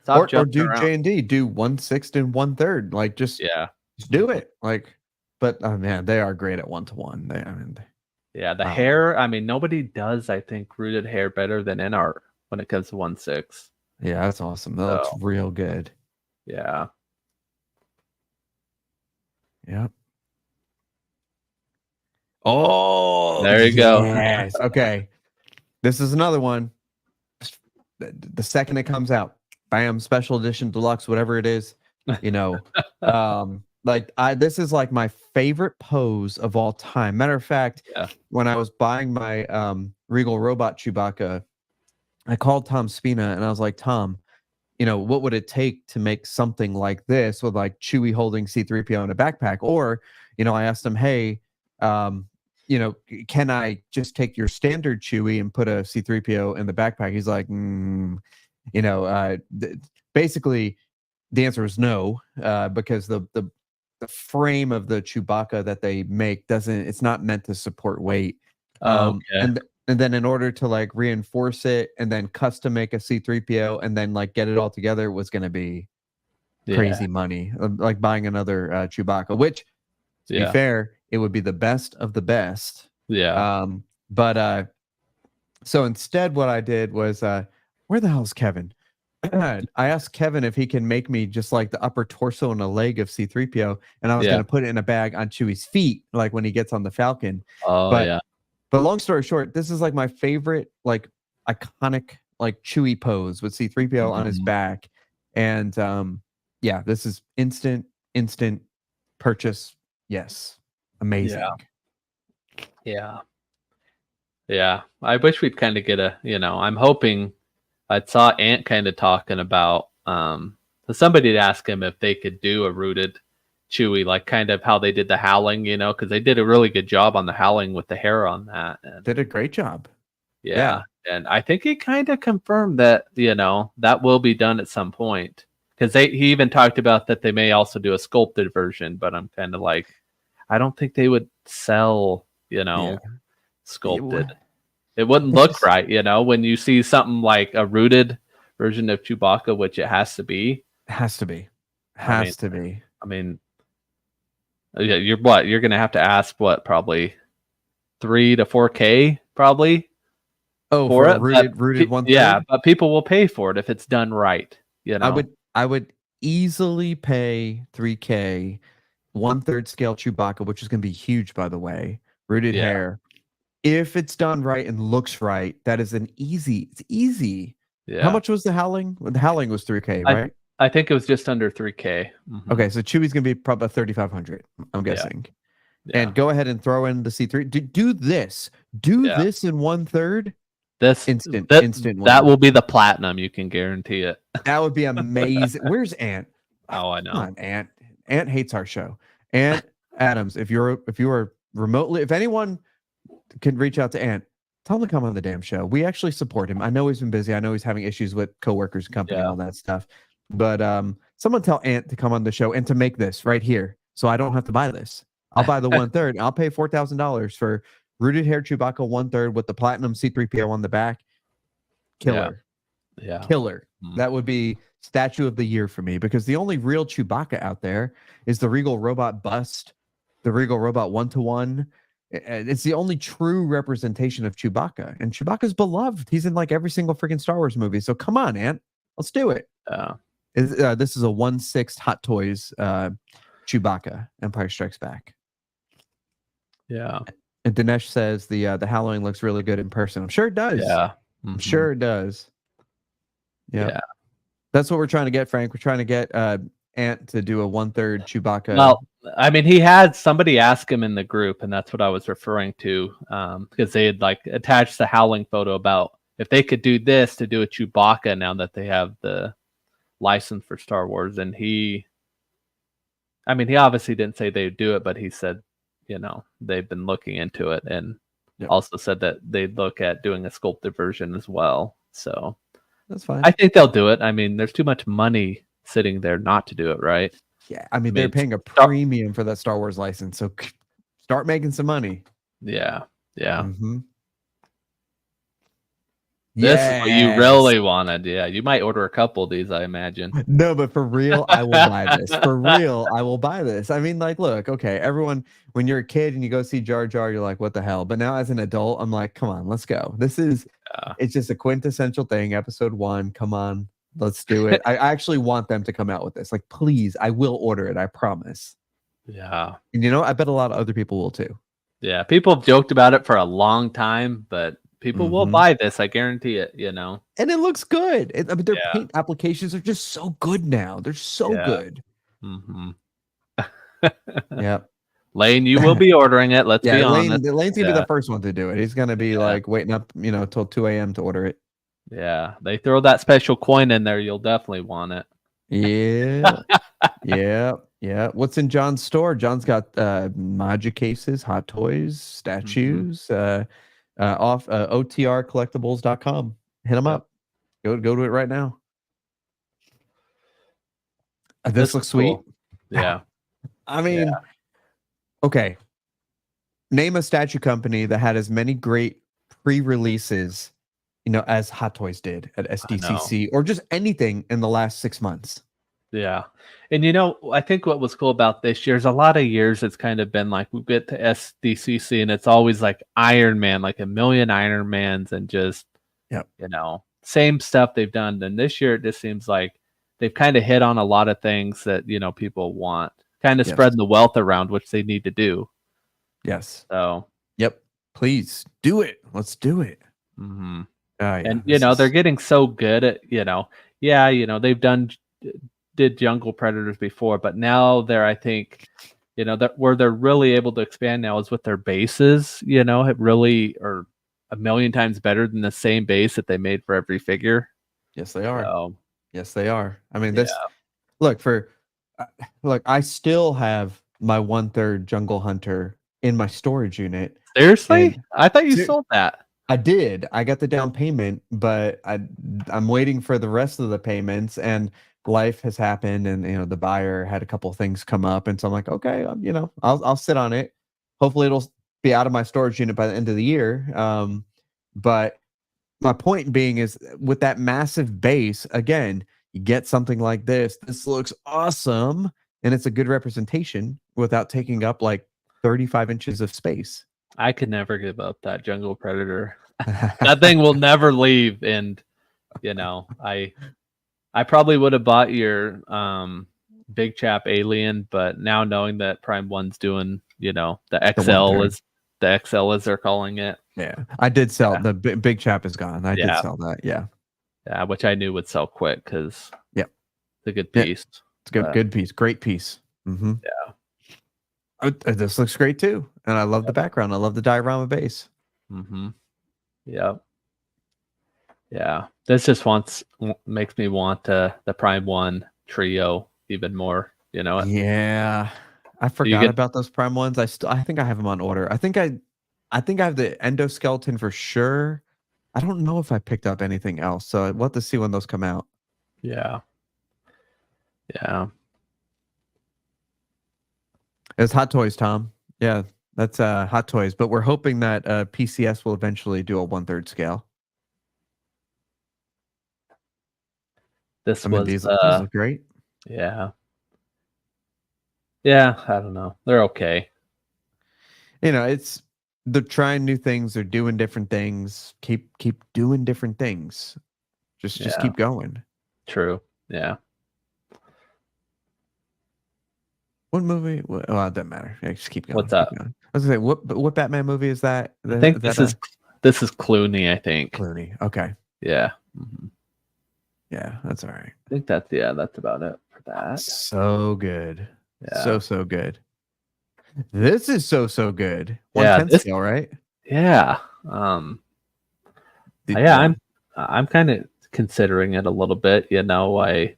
Stop Or jumping do around. JND, do 1/6 and 1/3. Like Yeah. just do it. Like, but oh man, they are great at 1-to-1. They, I mean, Yeah, the um, hair, I mean, nobody does, I think, rooted hair better than InArt when it comes to 1/6. yeah, that's awesome. That looks So real good. yeah. Yep. Oh, There you go. yes. Okay. This is another one. The second it comes out, bam, special edition, deluxe, whatever it is, you know. Like this is like my favorite pose of all time. Matter of fact, Yeah. when I was buying my Regal Robot Chewbacca, I called Tom Spina and I was like, Tom, you know, what would it take to make something like this with like Chewie holding C3PO in a backpack? Or, you know, I asked him, hey, you know, can I just take your standard Chewie and put a C3PO in the backpack? He's like, you know, basically the answer is no, because the frame of the Chewbacca that they make doesn't, it's not meant to support weight. Okay. And then in order to like reinforce it and then custom make a C3PO and then like get it all together was going to be crazy money, like buying another Chewbacca, which to be fair, it would be the best of the best. Yeah. But so instead what I did was where the hell's Kevin? I asked Kevin if he can make me just like the upper torso and a leg of C3PO, and I was going to put it in a bag on Chewie's feet, like when he gets on the Falcon. Oh, But long story short, this is like my favorite, like iconic, like Chewie pose with C3PO on his back. And yeah, this is instant purchase. Yes. Amazing. Yeah. I wish we'd kind of get a, you know, I'm hoping I saw Ant kind of talking about somebody to ask him if they could do a rooted Chewie, like kind of how they did the Howling, you know, because they did a really good job on the Howling with the hair on that. And, did a great job. Yeah. And I think he kind of confirmed that, you know, that will be done at some point. Because he even talked about that they may also do a sculpted version, but I'm kind of like, I don't think they would sell, you know, sculpted. It wouldn't look right, you know, when you see something like a rooted version of Chewbacca, which it has to be. Has to be. I mean, yeah, you're going to have to ask probably 3 to 4K probably. Oh, for it, rooted 1/3. Yeah, but people will pay for it if it's done right. You know, I would easily pay 3K 1/3 scale Chewbacca, which is going to be huge, by the way. Rooted hair. If it's done right and looks right, that is it's easy. Yeah. How much was the Howling? The Howling was 3K, right? I think it was just under 3K. Okay, so Chewie's going to be probably 3,500, I'm guessing. And go ahead and throw in the C3. Do this. This in 1/3. This instant. That will be the platinum. You can guarantee it. That would be amazing. Where's Ant? Oh, I know. Come on, Ant. Ant hates our show. Ant Adams, if you are remotely, if anyone can reach out to Ant, tell him to come on the damn show. We actually support him. I know he's been busy. I know he's having issues with coworkers, company, and all that stuff. But someone tell Ant to come on the show and to make this right here, so I don't have to buy this. I'll buy the 1/3. I'll pay $4,000 for rooted hair Chewbacca 1/3 with the platinum C3PO on the back. Killer. Killer. That would be statue of the year for me, because the only real Chewbacca out there is the Regal Robot bust, the Regal Robot 1-to-1. It's the only true representation of Chewbacca, and Chewbacca's beloved. He's in like every single freaking Star Wars movie. So come on, Ant, let's do it. This is a 1/6 Hot Toys Chewbacca Empire Strikes Back. Yeah. And Dinesh says the Halloween looks really good in person. I'm sure it does. Yeah. I'm sure it does. Yeah. That's what we're trying to get, Frank. We're trying to get Ant to do a 1/3 Chewbacca. Well, I mean, he had somebody ask him in the group, and that's what I was referring to, because they had like attached the Howling photo about if they could do this to do a Chewbacca now that they have the license for Star Wars. And he obviously didn't say they'd do it, but he said, you know, they've been looking into it, and also said that they'd look at doing a sculpted version as well. So that's fine. I think they'll do it. I mean, there's too much money sitting there not to do it, right? Yeah, I mean, they're mean, paying a premium for that Star Wars license, so start making some money. Yeah. Mm-hmm. This is what you really wanted. Yeah, you might order a couple of these, I imagine. No, but for real, I will buy this. For real, I will buy this. I mean, like, look, okay, everyone, when you're a kid and you go see Jar Jar, you're like, what the hell? But now as an adult, I'm like, come on, let's go. This is, it's just a quintessential thing. Episode 1, come on, let's do it. I actually want them to come out with this. Like, please, I will order it. I promise. Yeah. And you know, I bet a lot of other people will too. Yeah, people have joked about it for a long time, but people will buy this. I guarantee it, you know. And it looks good. I mean, their paint applications are just so good now. They're so good. Mm-hmm. Yeah. Lane, you will be ordering it. Let's be honest. Lane's gonna be the first one to do it. He's gonna be like waiting up, you know, till 2 a.m. to order it. Yeah, they throw that special coin in there. You'll definitely want it. Yeah. Yeah. What's in John's store? John's got Maja cases, Hot Toys, statues, off otrcollectibles.com. Hit them up. Go to it right now. This looks sweet. Cool. Yeah. I mean, okay. Name a statue company that had as many great pre-releases, you know, as Hot Toys did at SDCC or just anything in the last 6 months. Yeah. And you know, I think what was cool about this year is a lot of years it's kind of been like we get to SDCC and it's always like Iron Man, like a million Iron Mans and just, you know, same stuff they've done. And this year it just seems like they've kind of hit on a lot of things that, you know, people want, kind of spreading the wealth around, which they need to do. Yes. So, please do it. Let's do it. Mm-hmm. And, you know, they're getting so good at, you know, they've did Jungle Predators before, but now they're, I think, you know, that where they're really able to expand now is with their bases, you know, it really are a million times better than the same base that they made for every figure. Yes, they are. So, yes, they are. I mean, this, look, I still have my 1/3 Jungle Hunter in my storage unit. Seriously? I thought you sold that. I did. I got the down payment, but I'm waiting for the rest of the payments, and life has happened, and you know the buyer had a couple of things come up, and so I'm like, okay, you know, I'll sit on it. Hopefully, it'll be out of my storage unit by the end of the year. But my point being is, with that massive base, again, you get something like this. This looks awesome, and it's a good representation without taking up like 35 inches of space. I could never give up that Jungle Predator. That thing will never leave. And, you know, I probably would have bought your Big Chap Alien, but now knowing that Prime 1's doing, you know, the XL as they're calling it. Yeah, I did sell the Big Chap is gone. I did sell that. Yeah, which I knew would sell quick because it's a good piece. It's a good piece, great piece. Mm-hmm. Yeah. This looks great too, and I love the background. I love the diorama base. Mm-hmm. Yeah. This just makes me want the Prime 1 trio even more. You know. Yeah, I forgot about those Prime 1s. I think I have them on order. I think I have the endoskeleton for sure. I don't know if I picked up anything else, so we'll have to see when those come out. Yeah. It's Hot Toys, Tom. Yeah, that's Hot Toys. But we're hoping that PCS will eventually do a 1/3 scale. These look great. Yeah, I don't know. They're okay. You know, they're trying new things. They're doing different things. Keep doing different things. Just keep going. True. Yeah. What movie? Well, it doesn't matter. Yeah, just keep going. What's up? I was gonna say, what Batman movie is that? I think this is Clooney. I think Clooney. Okay. Yeah. Mm-hmm. Yeah, that's all right. I think that's about it for that. So good. Yeah. So good. This is so good. 1/10 scale, right? Yeah. I'm kind of considering it a little bit. You know, I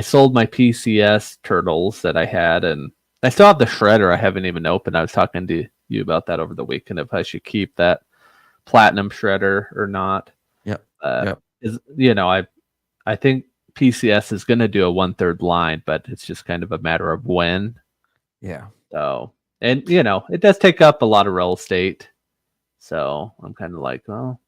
sold my PCS turtles that I had, and I still have the shredder I haven't even opened. I was talking to you about that over the weekend, if I should keep that platinum shredder or not. Yep. You know, I think PCS is going to do a 1/3 line, but it's just kind of a matter of when. Yeah. So, and it does take up a lot of real estate. So I'm kind of like, well,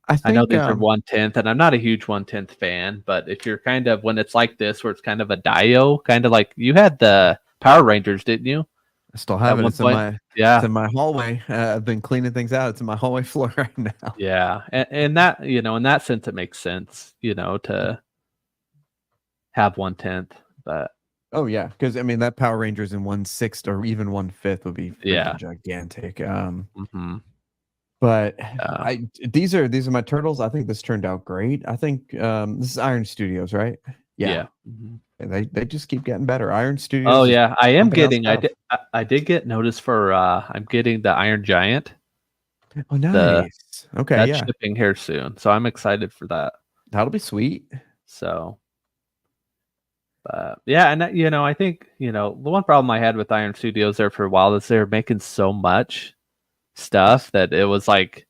I know think these are 1/10, and I'm not a huge 1/10 fan, but if you're kind of, when it's like this, where it's kind of a Dio, kind of like you had the Power Rangers, didn't you? I still have At it. one It's in point? my Yeah. it's in my hallway. I've been cleaning things out. It's in my hallway floor right now. Yeah. And that, in that sense, it makes sense, to have 1/10, but Oh yeah, because I mean that Power Rangers in 1/6 or even 1/5 would be freaking gigantic. mhm. But Yeah. these are my turtles. I think this turned out great. I think this is Iron Studios, right? Yeah. Mhm. And they just keep getting better. Iron Studios. Oh is yeah, I am pumping out getting. stuff. I did get notice for. I'm getting the Iron Giant. Oh nice. Okay, That's yeah, shipping here soon, so I'm excited for that. that'll be sweet. So, yeah, and I think the one problem I had with Iron Studios there for a while is they're making so much stuff that it was like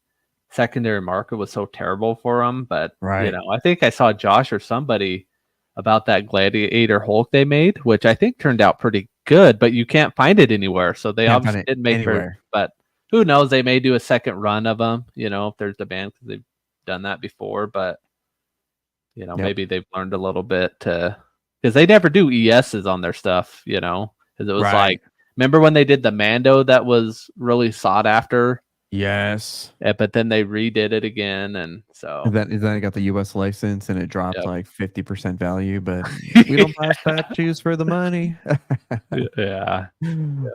secondary market was so terrible for them. But Right. I think I saw Josh or somebody about that Gladiator Hulk they made, which I think turned out pretty good, but you can't find it anywhere. So they Can't find obviously it didn't make anywhere. but who knows? They may do a second run of them, if there's demand, because they've done that before. But Yep. maybe they've learned a little bit because they never do ESs on their stuff, because it was Right. like, remember when they did the Mando that was really sought after? Yes. But then they redid it again, and so And then I got the US license and it dropped Yep. like 50% value, but we don't buy statues for the money. yeah.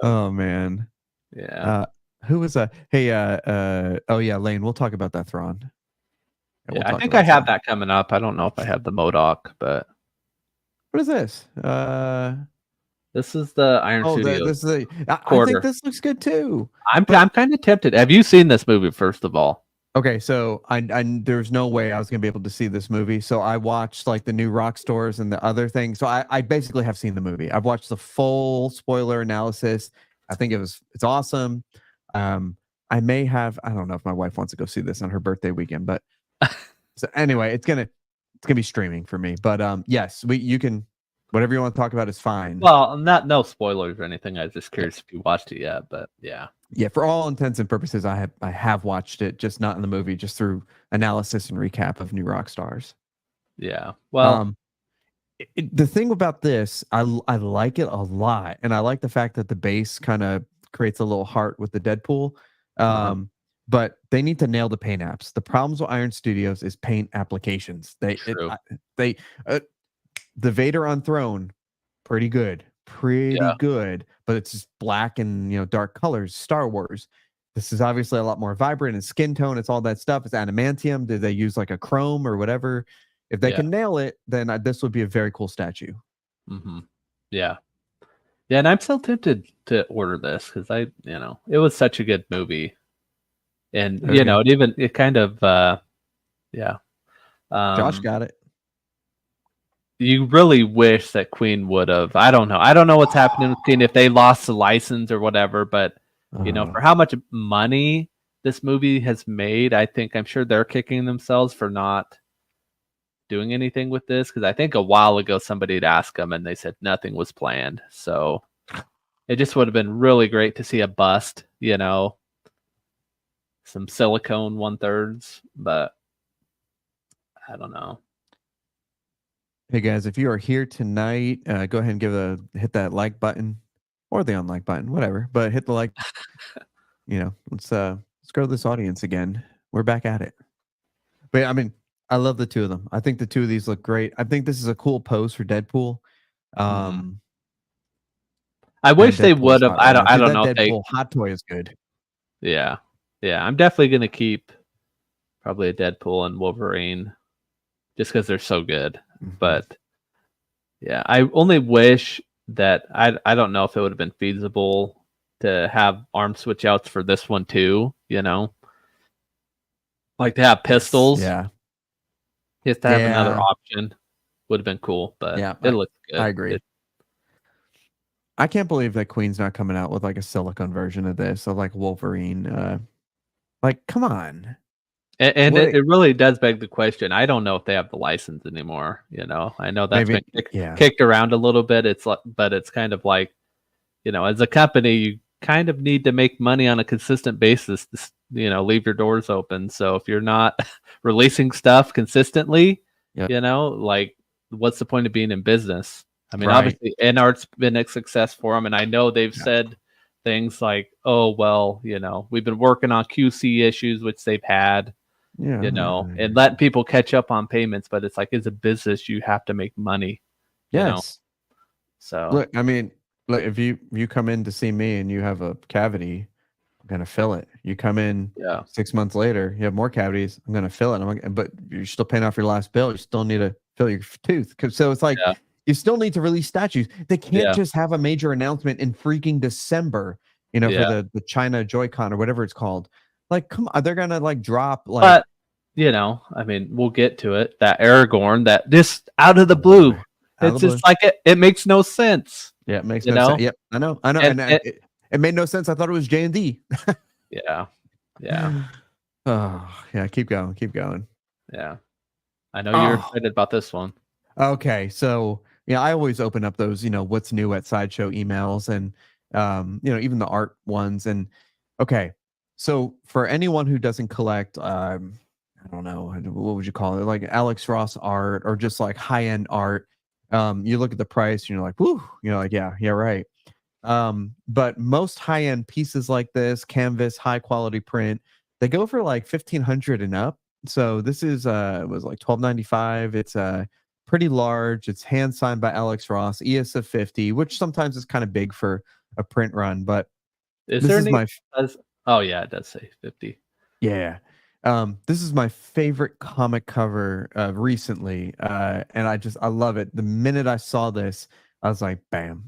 Oh man. Yeah. Who was hey oh yeah, Lane, we'll talk about that Thrawn. Yeah, I think I have that coming up. I don't know if I have the MODOK, but what is this? this is the Iron Oh, Studios. this is I quarter. think this looks good too. I'm kind of tempted. Have you seen this movie, first of all? Okay, so I there's no way I was gonna be able to see this movie. So I watched like the new Rock Stores and the other things. So I basically have seen the movie. I've watched the full spoiler analysis. I think it's awesome. I may have, I don't know if my wife wants to go see this on her birthday weekend, but so anyway, it's gonna be streaming for me. But yes, you can, whatever you want to talk about is fine. Well, no spoilers or anything. I was just curious if you watched it yet, but yeah. Yeah, for all intents and purposes, I have watched it, just not in the movie, just through analysis and recap of New Rock Stars. Yeah. Well, the thing about this, I like it a lot, and I like the fact that the base kind of creates a little heart with the Deadpool. But they need to nail the paint apps. The problems with Iron Studios is paint applications. The Vader on Throne, pretty good, good, but it's just black and dark colors. Star Wars. This is obviously a lot more vibrant and skin tone. It's all that stuff. It's adamantium. Did they use like a chrome or whatever? If they can nail it, then this would be a very cool statue. Yeah. Yeah, and I'm still tempted to order this because it was such a good movie. And it kind of Josh got it. You really wish that Queen would have. I don't know what's happening with Queen, if they lost the license or whatever, but for how much money this movie has made, I'm sure they're kicking themselves for not doing anything with this, because I think a while ago somebody had asked them and they said nothing was planned. So it just would have been really great to see a bust, some silicone 1/3, but I don't know. Hey guys, if you are here tonight, go ahead and hit that like button or the unlike button, whatever. But hit the like. Let's grow this audience again. We're back at it. But I mean, I love the two of them. I think the two of these look great. I think this is a cool pose for Deadpool. I wish they would have. I don't know. Deadpool hot toy is good. Yeah. I'm definitely gonna keep probably a Deadpool and Wolverine, just because they're so good. But yeah, I only wish that I don't know if it would have been feasible to have arm switch outs for this one too. Like to have pistols. Yeah. Just to have another option would have been cool. But it looked good. I agree. I can't believe that Queen's not coming out with like a silicone version of this, of like Wolverine. Like, come on. And What it really does beg the question. I don't know if they have the license anymore. I know that's maybe been yeah. kicked around a little bit. It's like, but it's kind of like, as a company, you kind of need to make money on a consistent basis to, leave your doors open. So if you're not releasing stuff consistently, Yep. like what's the point of being in business? I mean, Right. obviously, NART's been a success for them, and I know they've said things like, "Oh, well, we've been working on QC issues," which they've had, Yeah. and letting people catch up on payments. But it's like, as a business, you have to make money, Yes. So Look, I mean, look, if you come in to see me and you have a cavity, I'm gonna fill it. You come in 6 months later, you have more cavities, I'm gonna fill it. But you're still paying off your last bill. You still need to fill your tooth. So it's like you still need to release statues. They can't just have a major announcement in freaking December, for the China Joy-Con or whatever it's called. Like, come on, they're gonna like drop like. But I mean, we'll get to it. That Aragorn, that just out of the blue. It's just like it makes no sense. Yeah, it makes no sense. Yep, I know. And it made no sense. I thought it was JND. Yeah. Oh, yeah. Keep going. Yeah. I know you're excited about this one. Okay, so I always open up those, what's new at Sideshow emails and even the art ones. And okay, so for anyone who doesn't collect, I don't know, what would you call it? Like Alex Ross art or just like high-end art. You look at the price and you're like, whoo, like, yeah, right. But most high-end pieces like this, canvas, high quality print, they go for like 1,500 and up. So this is it was like $12.95. It's pretty large. It's hand signed by Alex Ross, ES of 50, which sometimes is kind of big for a print run, but is there any oh yeah, it does say 50. Yeah. This is my favorite comic cover recently, and I love it. The minute I saw this, I was like, "Bam!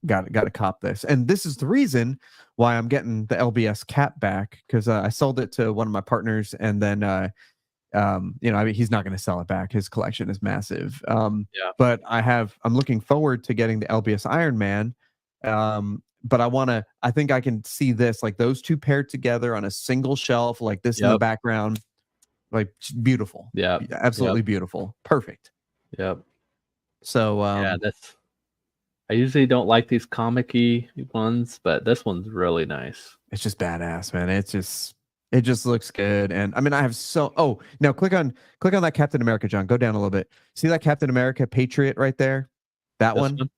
Got to cop this." And this is the reason why I'm getting the LBS cap back because I sold it to one of my partners, and then I mean, he's not going to sell it back. His collection is massive. But I'm looking forward to getting the LBS Iron Man. But I think I can see this, like those two paired together on a single shelf, like this in the background, like beautiful. Yeah. Absolutely beautiful. Perfect. Yep. So, I usually don't like these comic-y ones, but this one's really nice. It's just badass, man. It just looks good. And I mean, now click on that Captain America, John. Go down a little bit. See that Captain America Patriot right there? That one?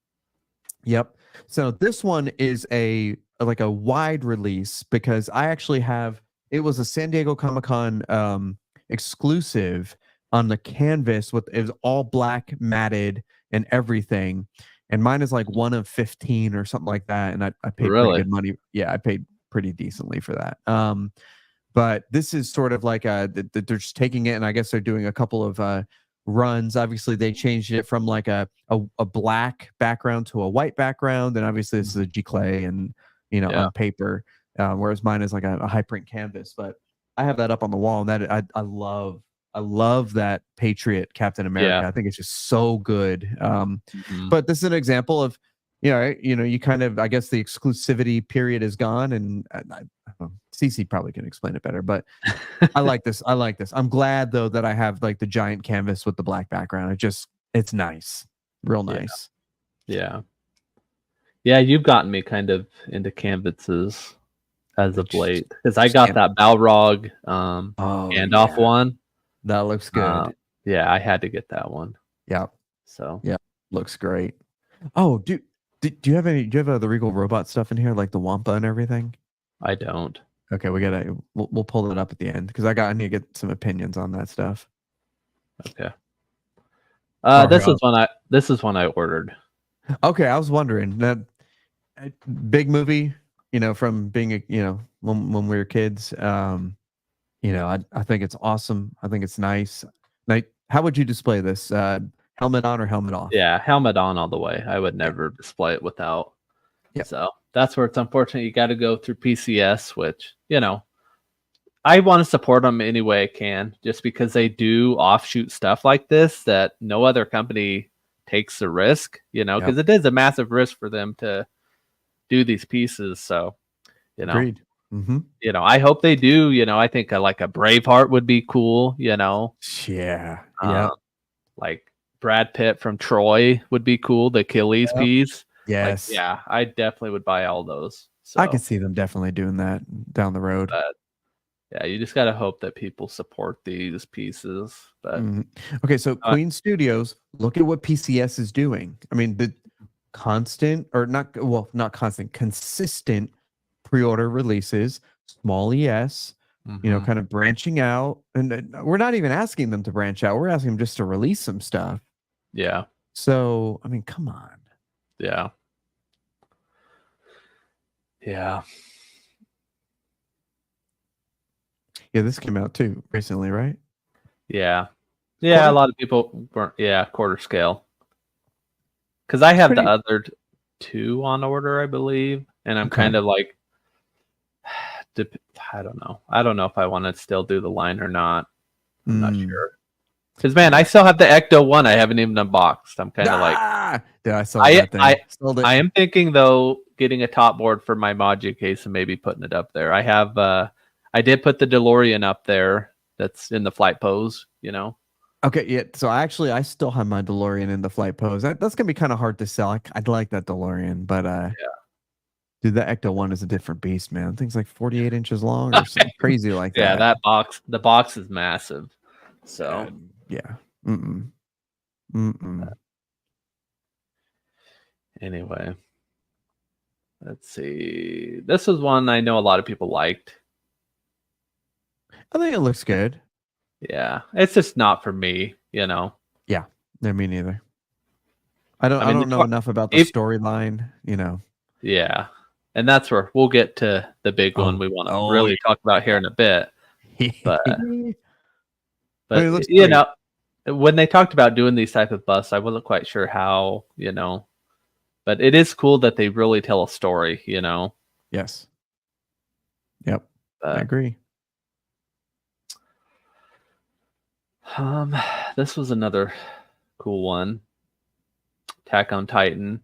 Yep. So this one is a wide release because I actually it was a San Diego Comic-Con exclusive on the canvas it was all black matted and everything. And mine is like 1 of 15 or something like that. And I paid pretty good money. Yeah, I paid pretty decently for that. But this is sort of like they're just taking it, and I guess they're doing a couple of runs. Obviously, they changed it from like a black background to a white background, and obviously this is a G-Clay and on paper, whereas mine is like a high print canvas. But I have that up on the wall, and that I love that Patriot Captain America. I think it's just so good. But this is an example of you kind of, I guess the exclusivity period is gone, and CC probably can explain it better, but I like this. I'm glad though that I have like the giant canvas with the black background. It's nice, real nice. Yeah. You've gotten me kind of into canvases as of late because I got that Balrog Gandalf one. That looks good. I had to get that one. Yeah. So looks great. Oh, do you have the Regal Robot stuff in here, like the Wampa and everything? I don't. Okay, we'll pull it up at the end because I need to get some opinions on that stuff. Okay. This is one I ordered. Okay, I was wondering that big movie, from being when we were kids. I think it's awesome. I think it's nice. Like, how would you display this? Helmet on or helmet off? Yeah, helmet on all the way. I would never display it without. Yeah. So that's where it's unfortunate. You got to go through PCS, which, I want to support them any way I can just because they do offshoot stuff like this that no other company takes the risk, because it is a massive risk for them to do these pieces. So, Agreed. Mm-hmm. You know, I hope they do. You know, I think like a Braveheart would be cool. You know, Yeah. uh, Yep. like Brad Pitt from Troy would be cool. The Achilles Yep. piece. Like, Yes. yeah, I definitely would buy all those. I can So, see them definitely doing that down the road. but yeah, you just gotta hope that people support these pieces. But Mhm. Okay, so uh, Queen Studios, look at what PCS is doing. I mean, the constant or not, well, not constant, consistent pre-order releases, small ES, mhm. kind of branching out. And we're not even asking them to branch out. We're asking them just to release some stuff. Yeah, So, I mean, come on. yeah, yeah, Yeah, this came out too recently, right? yeah, yeah. A Quarter? lot of people weren't. Yeah, quarter scale. Because I have the Pretty. other two on order, I believe, and I'm Okay. kind of like, I don't know. I don't know if I want to still do the line or not. I'm not Mm, sure. Because man, I yeah. still have the Ecto one. I haven't even unboxed. I'm kind of like, Yeah, I sold I that thing. I Sold it. I am thinking though, getting a top board for my Modular case and maybe putting it up there. I did put the DeLorean up there. That's in the flight pose. You know. Okay, yeah. So I still have my DeLorean in the flight pose. That's gonna be kind of hard to sell. I'd like that DeLorean, but dude, the Ecto one is a different beast, man. Thing's like 48 inches long or something crazy like Yeah, that. that box. The box is massive. So Yeah. Mm-mm. Mm-mm. anyway. Let's see. This is one I know a lot of people liked. I think it looks good. Yeah, it's just not for me, you know. Yeah. No, me neither. I I mean, don't know enough about the if storyline. yeah, and that's where we'll get to the big one Oh. we want to Oh really talk about here in a bit. yeah. But I mean, but it looks you great. know, when they talked about doing these type of busts, I wasn't quite sure how, you know. But it is cool that they really tell a story, you know. Yes. Yep. I But agree. um, this was another cool one. Attack on Titan.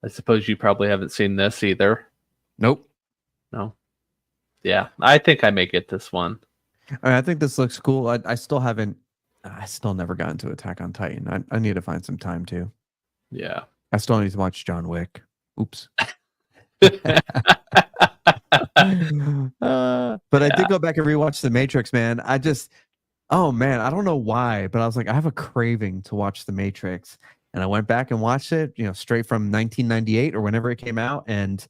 I suppose you probably haven't seen this either. Nope. No. Yeah, I think I may get this one. I think this looks cool. I still haven't. I still never got into Attack on Titan. I need to find some time too. Yeah. I still need to watch John Wick. Oops. But I Yeah. did go back and rewatch The Matrix, man. Oh man, I don't know why, but I was like, I have a craving to watch The Matrix. And I went back and watched it, straight from 1998 or whenever it came out. And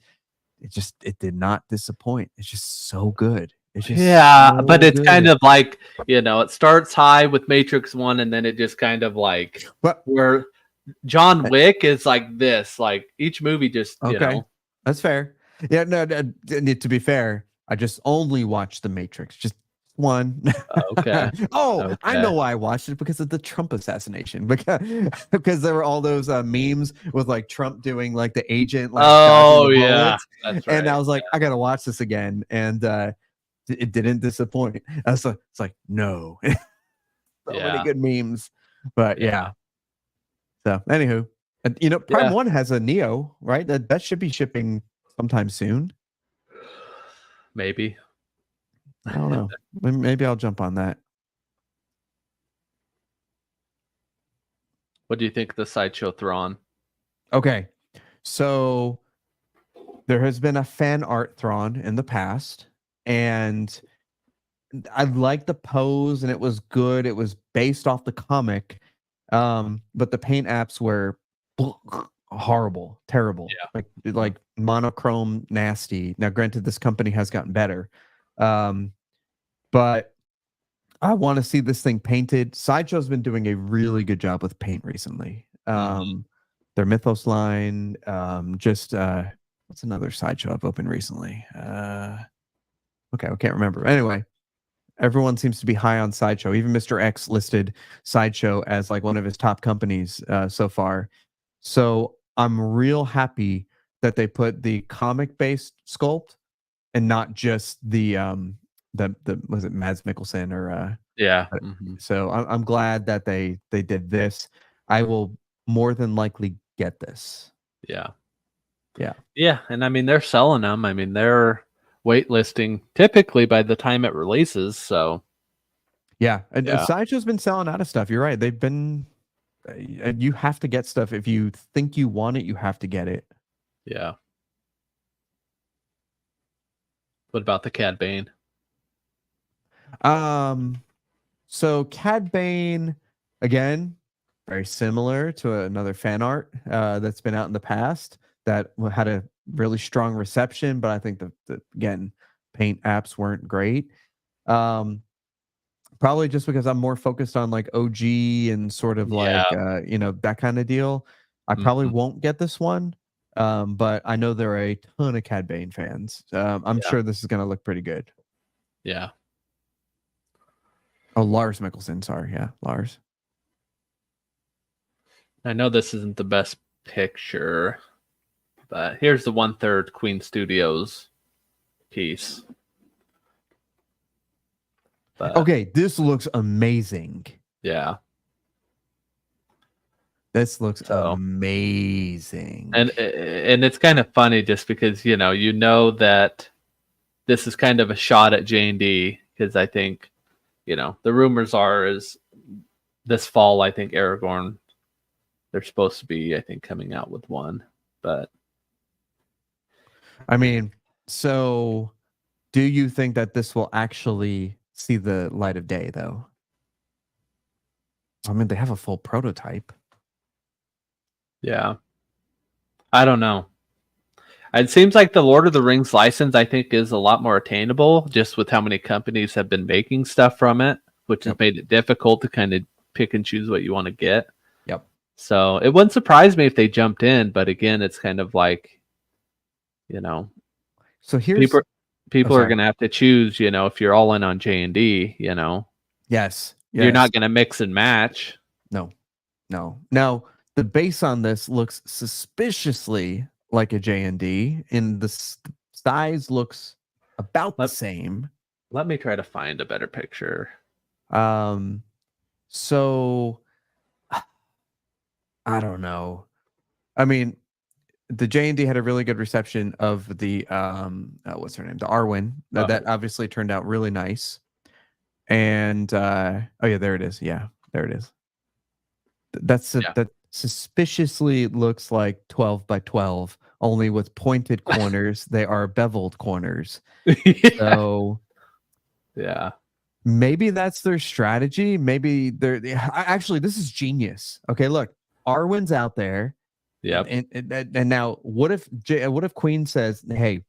it did not disappoint. It's just so good. It's just Yeah, but so it's kind good. of like, you know, it starts high with Matrix 1 and then it just kind of like But where John Wick is like this, like each movie just, you okay, know. that's fair. Yeah, no, to be fair, I just only watched The Matrix, just one. Okay. Oh, I Okay. know why I watched it because of the Trump assassination. Because there were all those memes with like Trump doing like the agent, like dodging Oh the yeah, bullets, that's and right. I was like, I gotta watch this again, and it didn't disappoint. It's like no, so many Yeah. good memes, but Yeah. yeah. So, anywho, Prime Yeah. One has a Neo, right? That should be shipping sometime soon. Maybe. I don't know. Maybe I'll jump on that. What do you think of the Sideshow Thrawn? Okay, so there has been a fan art Thrawn in the past, and I liked the pose, and it was good. It was based off the comic, but the paint apps were horrible, terrible, Yeah. like monochrome, nasty. Now, granted, this company has gotten better, but I want to see this thing painted. Sideshow's been doing a really good job with paint recently. Mhm. Their Mythos line, just what's another Sideshow I've opened recently? Okay, I can't remember. Anyway, everyone seems to be high on Sideshow. Even Mr. X listed Sideshow as like one of his top companies so far. So I'm real happy that they put the comic-based sculpt and not just the was it Mads Mikkelsen or Yeah. Mhm. so I'm glad that they did this. I will more than likely get this. Yeah. Yeah, and I mean they're selling them. I mean they're waitlisting typically by the time it releases. So Yeah, and yeah, Sideshow's been selling out of stuff. You're right. They've been. And you have to get stuff if you think you want it. You have to get it. yeah. What about the Cad Bane? So Cad Bane, again, very similar to another fan art that's been out in the past that had a really strong reception, but I think the again, paint apps weren't great. Probably just because I'm more focused on like OG and sort of like that kind of deal. I probably won't get this one. But I know there are a ton of Cad Bane fans. I'm sure this is gonna look pretty good. Yeah. Oh, Lars Mikkelsen, sorry, yeah, Lars. I know this isn't the best picture, but here's the 1/3 Queen Studios piece. But, okay, this looks amazing. Yeah. This looks amazing. And it's kind of funny just because, you know that this is kind of a shot at JND because I think, the rumors is this fall, I think Aragorn, they're supposed to be, I think, coming out with one. But I mean, so do you think that this will actually see the light of day, though? I mean, they have a full prototype. Yeah. I don't know. It seems like the Lord of the Rings license, I think, is a lot more attainable just with how many companies have been making stuff from it, which has made it difficult to kind of pick and choose what you want to get. Yep. So it wouldn't surprise me if they jumped in, but again, it's kind of like, So here's people are going to have to choose, if you're all in on JND, Yes. You're not going to mix and match. No. Now, the base on this looks suspiciously like a JND, and the size looks about the same. Let me try to find a better picture. So I don't know. I mean, the JND had a really good reception of the what's her name? The Arwen. That obviously turned out really nice. And oh yeah, there it is. Yeah, there it is. That suspiciously looks like 12 by 12, only with pointed corners. They are beveled corners. So yeah, maybe that's their strategy. Maybe they're actually, this is genius. Okay, look, Arwen's out there. Yeah. And now what if Queen says, hey,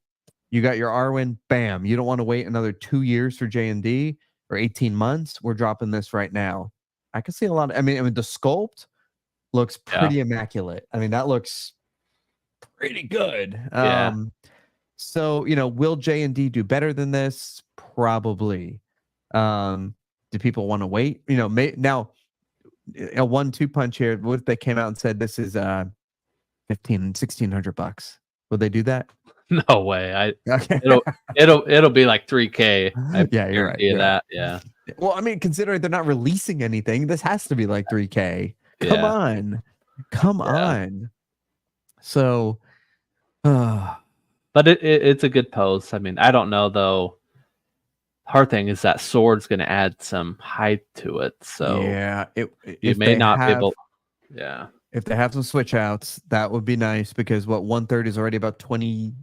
you got your Arwen, bam, you don't want to wait another 2 years for JND or 18 months, we're dropping this right now. I can see a lot of, I mean the sculpt looks pretty immaculate. I mean, that looks pretty good. So, will JND do better than this? Probably. Do people want to wait? Now a 1-2 punch here. What if they came out and said this is $1,600? Would they do that? No way. It'll be like $3K. Yeah, you're right. That. Yeah. Well, I mean, considering they're not releasing anything, this has to be like $3K. Come on. So, but it's a good pose. I mean, I don't know though. Hard thing is that sword's going to add some height to it. So yeah, you may not be able. Yeah. If they have some switch outs, that would be nice because 1/3 is already about 24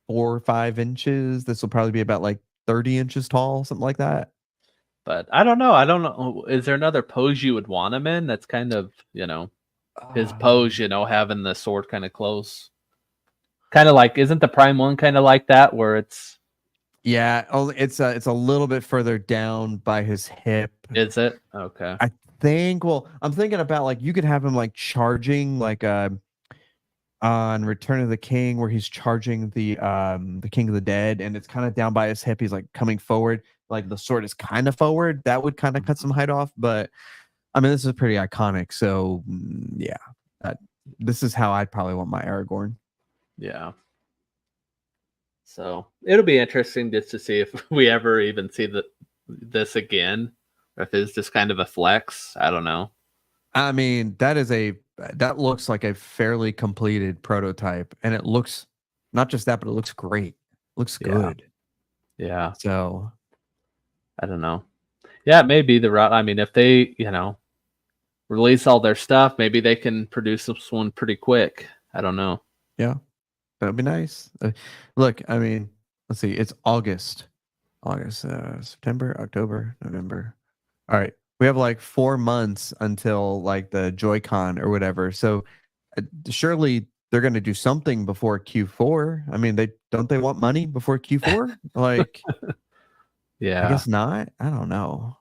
or 5 inches. This will probably be about like 30 inches tall, something like that. But I don't know. Is there another pose you would want him in? That's kind of, his pose, having the sword kind of close. Kind of like, isn't the Prime one kind of like that where it's. Yeah, it's a little bit further down by his hip. Is it? Okay. I think, well, I'm thinking about like you could have him like charging like on Return of the King where he's charging the King of the Dead and it's kind of down by his hip. He's like coming forward, like the sword is kind of forward. That would kind of cut some height off, but I mean this is pretty iconic. So yeah, this is how I'd probably want my Aragorn. Yeah. So it'll be interesting just to see if we ever even see this again, or if it's just kind of a flex. I don't know. I mean, that is a that looks like a fairly completed prototype, and it looks not just that, but it looks great. Looks Yeah. good. Yeah. So I don't know. Yeah, it may be the route. I mean, if they, release all their stuff, maybe they can produce this one pretty quick. I don't know. yeah, that'd be nice. Look, I mean, let's see. It's August, September, October, November. All right, we have like 4 months until like the Joy-Con or whatever. So surely they're going to do something before Q4. I mean, they want money before Q4? Like, Yeah. I guess not. I don't know.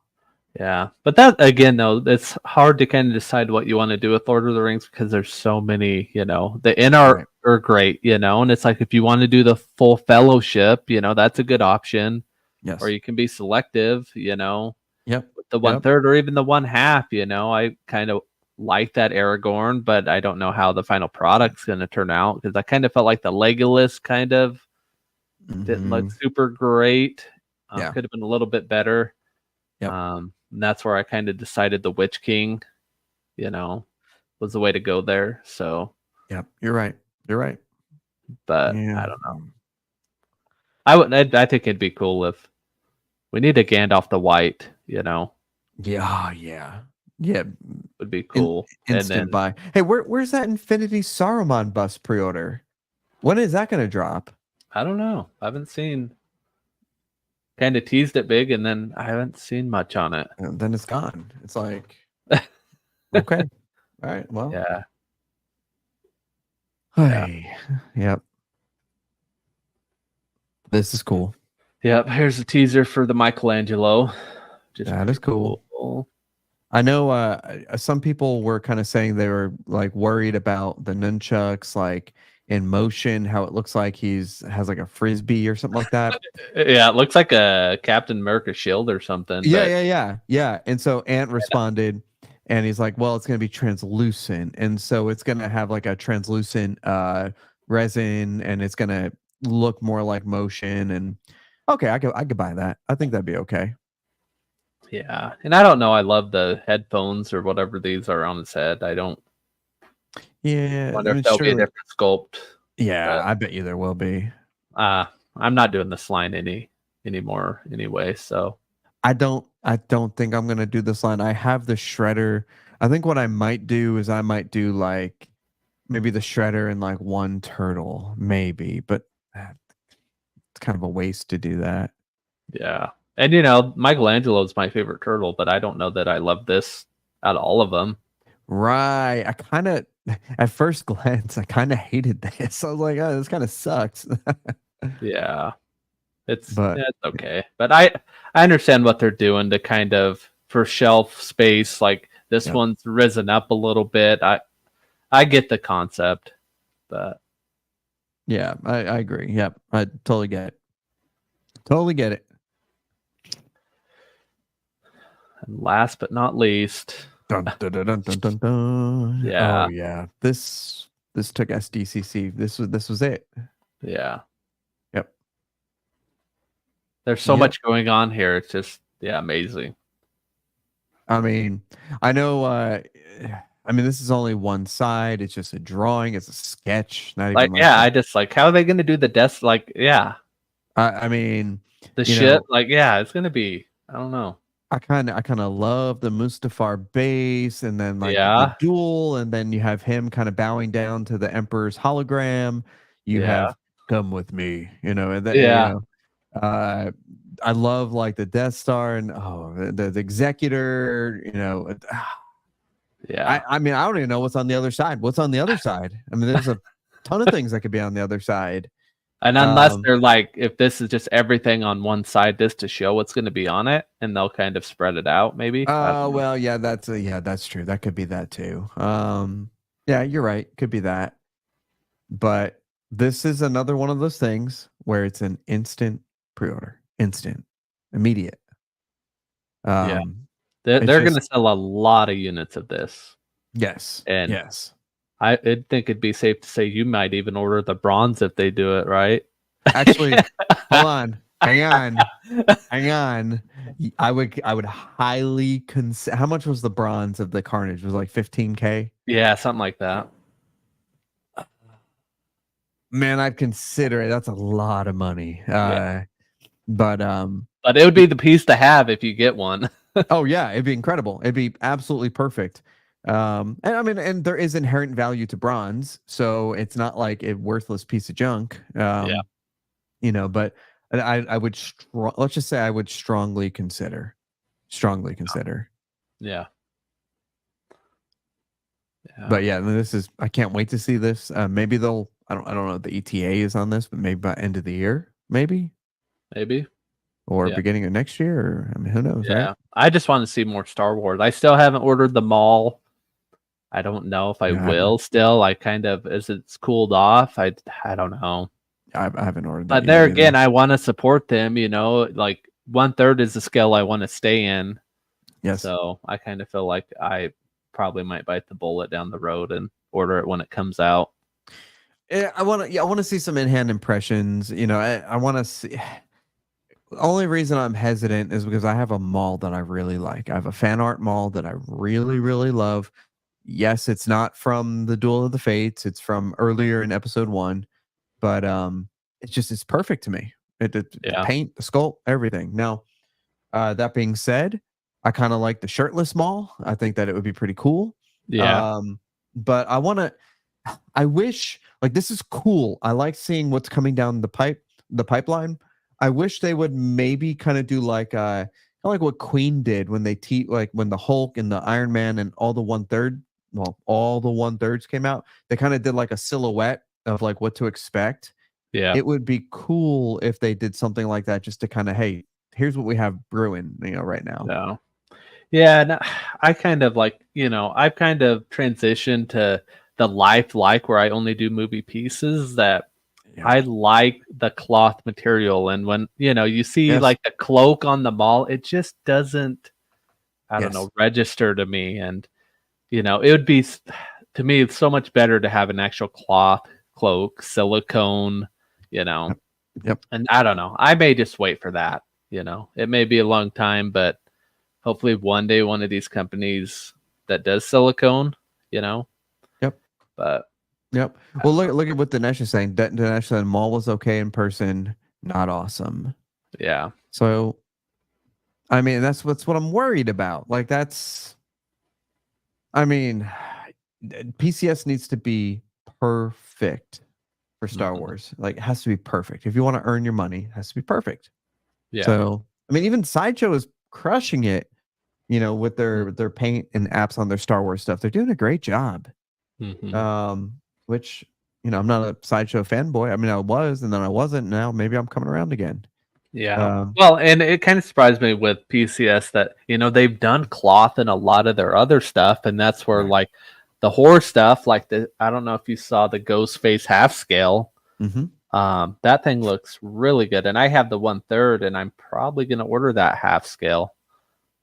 Yeah. But that, again, though, it's hard to kind of decide what you want to do with Lord of the Rings because there's so many, the in art are great, and it's like if you want to do the full fellowship, that's a good option. Yes. Or you can be selective, Yep. with the 1/3 or even the 1/2, I kind of like that Aragorn, but I don't know how the final product's going to turn out because I kind of felt like the Legolas kind of didn't look super great. Could have been a little bit better. Yep. And that's where I kind of decided the Witch King, was the way to go there. So, yep, you're right. You're right. But I don't know. I think it'd be cool if we need a Gandalf the White, Yeah, yeah, would be cool. Instant buy. Hey, where's that Infinity Saruman bus pre-order? When is that going to drop? I don't know. I haven't seen. Kind of teased it big, and then I haven't seen much on it. And then it's gone. It's like, okay, all right, well, Yeah. Hey, yep. This is cool. Yep. Here's a teaser for the Michelangelo. That is cool. I know some people were kind of saying they were like worried about the nunchucks, like in motion, how it looks like has like a frisbee or something like that. Yeah, it looks like a Captain America shield or something. Yeah. And so Ant responded, and he's like, "Well, it's going to be translucent, and so it's going to have like a translucent resin, and it's going to look more like motion." And okay, I could buy that. I think that'd be okay. Yeah, and I don't know. I love the headphones or whatever these are on his head. I don't. Yeah, wonder if there'll be a different sculpt. Yeah, I bet you there will be. I'm not doing this line anymore anyway. So I don't think I'm gonna do this line. I have the shredder. I think what I might do is I might do like maybe the shredder and like one turtle, maybe, but it's kind of a waste to do that. Yeah. And Michelangelo is my favorite turtle, but I don't know that I love this out of all of them. Right. I kind of, at first glance, I kind of hated this. I was like, oh, this kind of sucks. Yeah. It's okay. But I understand what they're doing to kind of, for shelf space, like this one's risen up a little bit. I get the concept, but. Yeah, I agree. Yep. I totally get it. Totally get it. And last but not least. Dun, dun, dun, dun, dun, dun, dun. Yeah. Oh yeah. This took SDCC. This was it. Yeah. Yep. There's so much going on here. It's just amazing. I mean, I know this is only one side. It's just a drawing. It's a sketch. Not even I just like, how are they going to do the desk? Like, I mean, the ship. Like, it's going to be. I don't know. I kind of love the Mustafar base, and then like the duel, and then you have him kind of bowing down to the Emperor's hologram. You have "Come with me," and then I love like the Death Star and the Executor. I mean, I don't even know what's on the other side. What's on the other side? I mean, there's a ton of things that could be on the other side. And unless they're like, if this is just everything on one side, this to show what's going to be on it, and they'll kind of spread it out, maybe. Well, yeah, that's true. That could be that too. Yeah, you're right. Could be that. But this is another one of those things where it's an instant pre-order, instant, immediate. They're going to sell a lot of units of this. Yes. And yes. I think it'd be safe to say you might even order the bronze if they do it right. Actually, hold on. Hang on. I would highly consider. How much was the bronze of the Carnage? It was like 15K. Yeah, something like that. Man, I'd consider it. That's a lot of money. Yeah. But But it would be the piece to have if you get one. oh yeah, it'd be incredible. It'd be absolutely perfect. And I mean, and there is inherent value to bronze, so it's not like a worthless piece of junk. Yeah. You know, but I would let's just say I would strongly consider. Yeah. But yeah, this is I can't wait to see this. Maybe they'll I don't know if the ETA is on this, but maybe by end of the year, maybe or beginning of next year, or I mean who knows, right? I just want to see more Star Wars. I still haven't ordered them all. I don't know if I will still. I kind of as it's cooled off. I don't know. I haven't ordered that. But there again, I want to support them, you know, like 1/3 is the scale I want to stay in. Yes. So I kind of feel like I probably might bite the bullet down the road and order it when it comes out. I want to see some in-hand impressions. You know, I want to see. The only reason I'm hesitant is because I have a mall that I really like. I have a fan art mall that I really, really love. Yes, it's not from the Duel of the Fates. It's from earlier in episode 1, but it's perfect to me. The paint, the sculpt, everything. Now, that being said, I kind of like the shirtless mall. I think that it would be pretty cool. Yeah. But I wish like this is cool. I like seeing what's coming down the pipeline. I wish they would maybe kind of do like what Queen did when they like when the Hulk and the Iron Man and all the 1/3, all the 1/3s came out. They kind of did like a silhouette of like what to expect. Yeah. It would be cool if they did something like that just to kind of, hey, here's what we have brewing, you know, right now. No. Yeah, no, I kind of like, you know, I've kind of transitioned to the life where I only do movie pieces that I like the cloth material. And when, you know, you see like a cloak on the mall, it just doesn't, I don't know, register to me. And, you know, it would be, to me, it's so much better to have an actual cloth cloak, silicone, you know. Yep. And I don't know. I may just wait for that, you know. It may be a long time, but hopefully one day one of these companies that does silicone, you know. Yep. But yep. Well, look at what Dinesh is saying. Dinesh said mall was okay in person, not awesome. Yeah. So, I mean, that's what I'm worried about. Like I mean, PCS needs to be perfect for Star Wars. Like it has to be perfect. If you want to earn your money, it has to be perfect. Yeah. So, I mean, even Sideshow is crushing it, you know, with their paint and apps on their Star Wars stuff. They're doing a great job. Which, you know, I'm not a Sideshow fanboy. I mean, I was, and then I wasn't. Now maybe I'm coming around again. Yeah. Well, and it kind of surprised me with PCS that, you know, they've done cloth in a lot of their other stuff, and that's where like the horror stuff, like I don't know if you saw the Ghostface half scale. That thing looks really good, and I have the 1/3, and I'm probably going to order that half scale.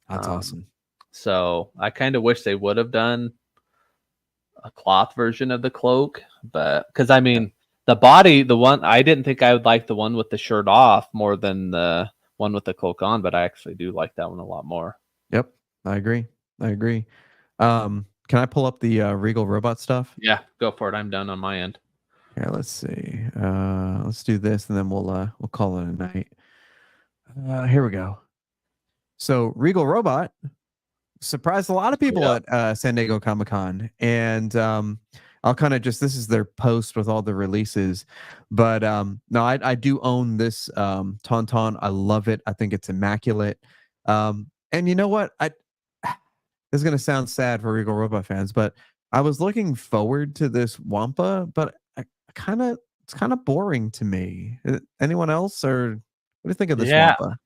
That's awesome. So I kind of wish they would have done a cloth version of the cloak, but because I mean the body, the one I didn't think I would like the one with the shirt off more than the one with the cloak on, but I actually do like that one a lot more. Yep, I agree. Can I pull up the Regal Robot stuff? Yeah, go for it. I'm done on my end. Yeah, let's see. Let's do this, and then we'll call it a night. Here we go. So Regal Robot surprised a lot of people at San Diego Comic-Con, and I'll kind of this is their post with all the releases, but no, I do own this Tauntaun. I love it. I think it's immaculate. And you know what? This is gonna sound sad for Regal Robot fans, but I was looking forward to this Wampa, but it's kind of boring to me. Anyone else, or what do you think of this Wampa?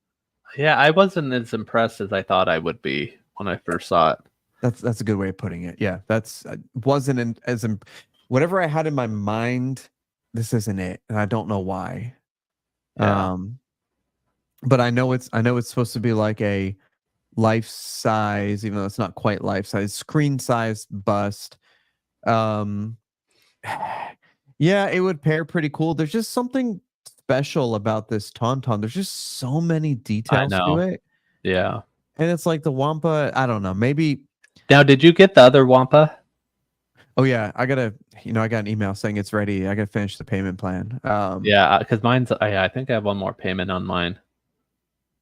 Yeah, I wasn't as impressed as I thought I would be when I first saw it. That's a good way of putting it. Yeah, wasn't as whatever I had in my mind. This isn't it, and I don't know why. Yeah. But I know it's supposed to be like a life size, even though it's not quite life size, screen size bust. Yeah, it would pair pretty cool. There's just something special about this Tauntaun. There's just so many details to it. Yeah. And it's like the Wampa, I don't know, maybe. Now, did you get the other Wampa? Oh yeah, I got an email saying it's ready. I gotta finish the payment plan. Yeah, because mine's. I think I have one more payment on mine.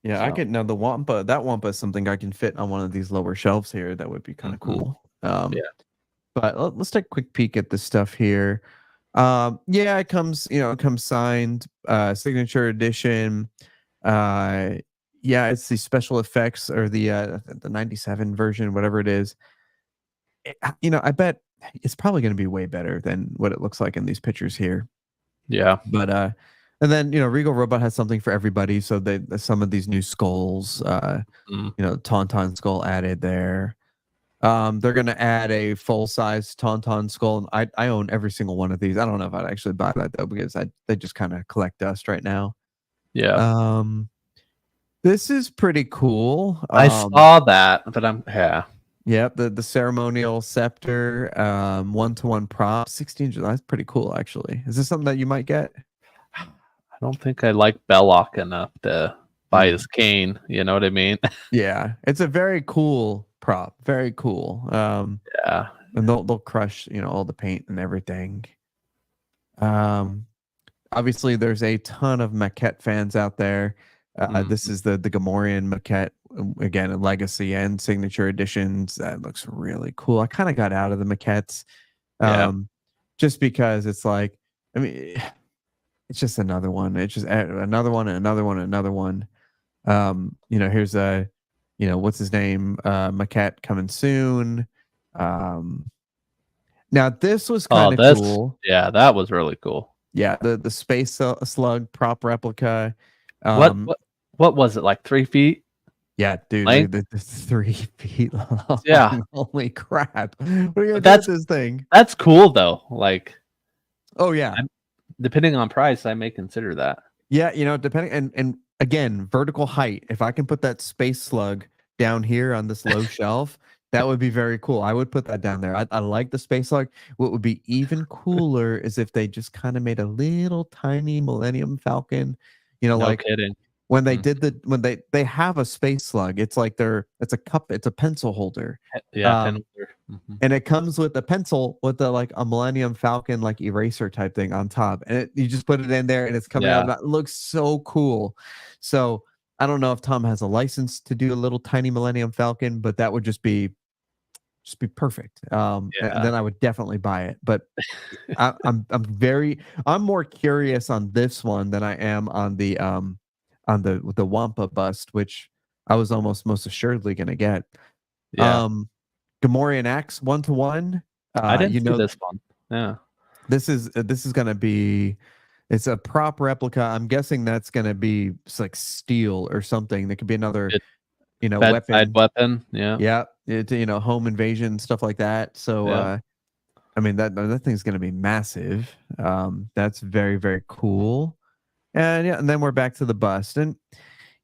Yeah, I So. can now the Wampa. That Wampa is something I can fit on one of these lower shelves here. That would be kind of cool. Yeah. But let's take a quick peek at this stuff here. Yeah, it comes, it comes signed, signature edition. Yeah, it's the special effects or the 97 version, whatever it is. I bet it's probably going to be way better than what it looks like in these pictures here. Yeah. But and then Regal Robot has something for everybody. So some of these new skulls, Tauntaun skull added there. They're gonna add a full size Tauntaun skull. I own every single one of these. I don't know if I'd actually buy that though because they just kind of collect dust right now. Yeah. This is pretty cool. I saw that, but Yep, the ceremonial scepter, 1-to-1 prop, 16 inches. That's pretty cool, actually. Is this something that you might get? I don't think I like Belloc enough to buy his cane. You know what I mean? Yeah, it's a very cool prop. Very cool. Yeah, and they'll crush all the paint and everything. Obviously, there's a ton of maquette fans out there. This is the Gamorrean maquette. Again, a legacy and signature editions. That looks really cool. I kind of got out of the maquettes, just because it's like, I mean, it's just another one. It's just another one, and another one, and another one. Here's a, what's his name? Maquette coming soon. Now this was kind of cool. Yeah, that was really cool. Yeah, the space slug prop replica. What was it, like 3 feet? Yeah, dude, the 3 feet long. Yeah. Holy crap. What are you gonna do with this thing? That's cool though. Like, oh yeah. Depending on price, I may consider that. Yeah, depending and again, vertical height. If I can put that space slug down here on this low shelf, that would be very cool. I would put that down there. I like the space slug. What would be even cooler is if they just kind of made a little tiny Millennium Falcon. No kidding. When they did when they have a space slug, it's like it's a cup, it's a pencil holder. Yeah, and it comes with a pencil with a Millennium Falcon like eraser type thing on top, and you just put it in there, and it's coming out. That looks so cool. So I don't know if Tom has a license to do a little tiny Millennium Falcon, but that would just be perfect. And then I would definitely buy it. But I'm more curious on this one than I am on the Wampa bust, which I was almost most assuredly going to get. Gamorrean Axe 1-to-1. I didn't see this one. Yeah, this is going to be. It's a prop replica. I'm guessing that's going to be like steel or something. There could be another, weapon. Yeah. It's home invasion stuff like that. So I mean that thing's going to be massive. That's very, very cool. And then we're back to the bust, and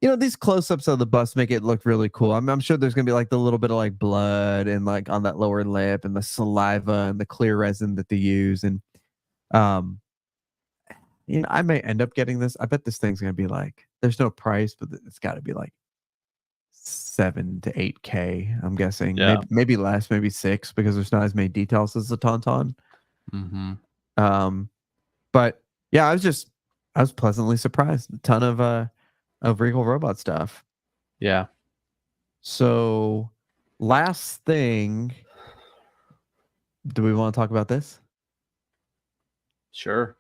these close-ups of the bust make it look really cool. I'm sure there's gonna be like the little bit of like blood and like on that lower lip and the saliva and the clear resin that they use, and I may end up getting this. I bet this thing's gonna be like, there's no price, but it's got to be like 7 to 8K. I'm guessing, maybe less, maybe 6, because there's not as many details as the Tauntaun. But yeah, I was pleasantly surprised. A ton of Regal Robot stuff. Yeah. So last thing, do we want to talk about this? Sure.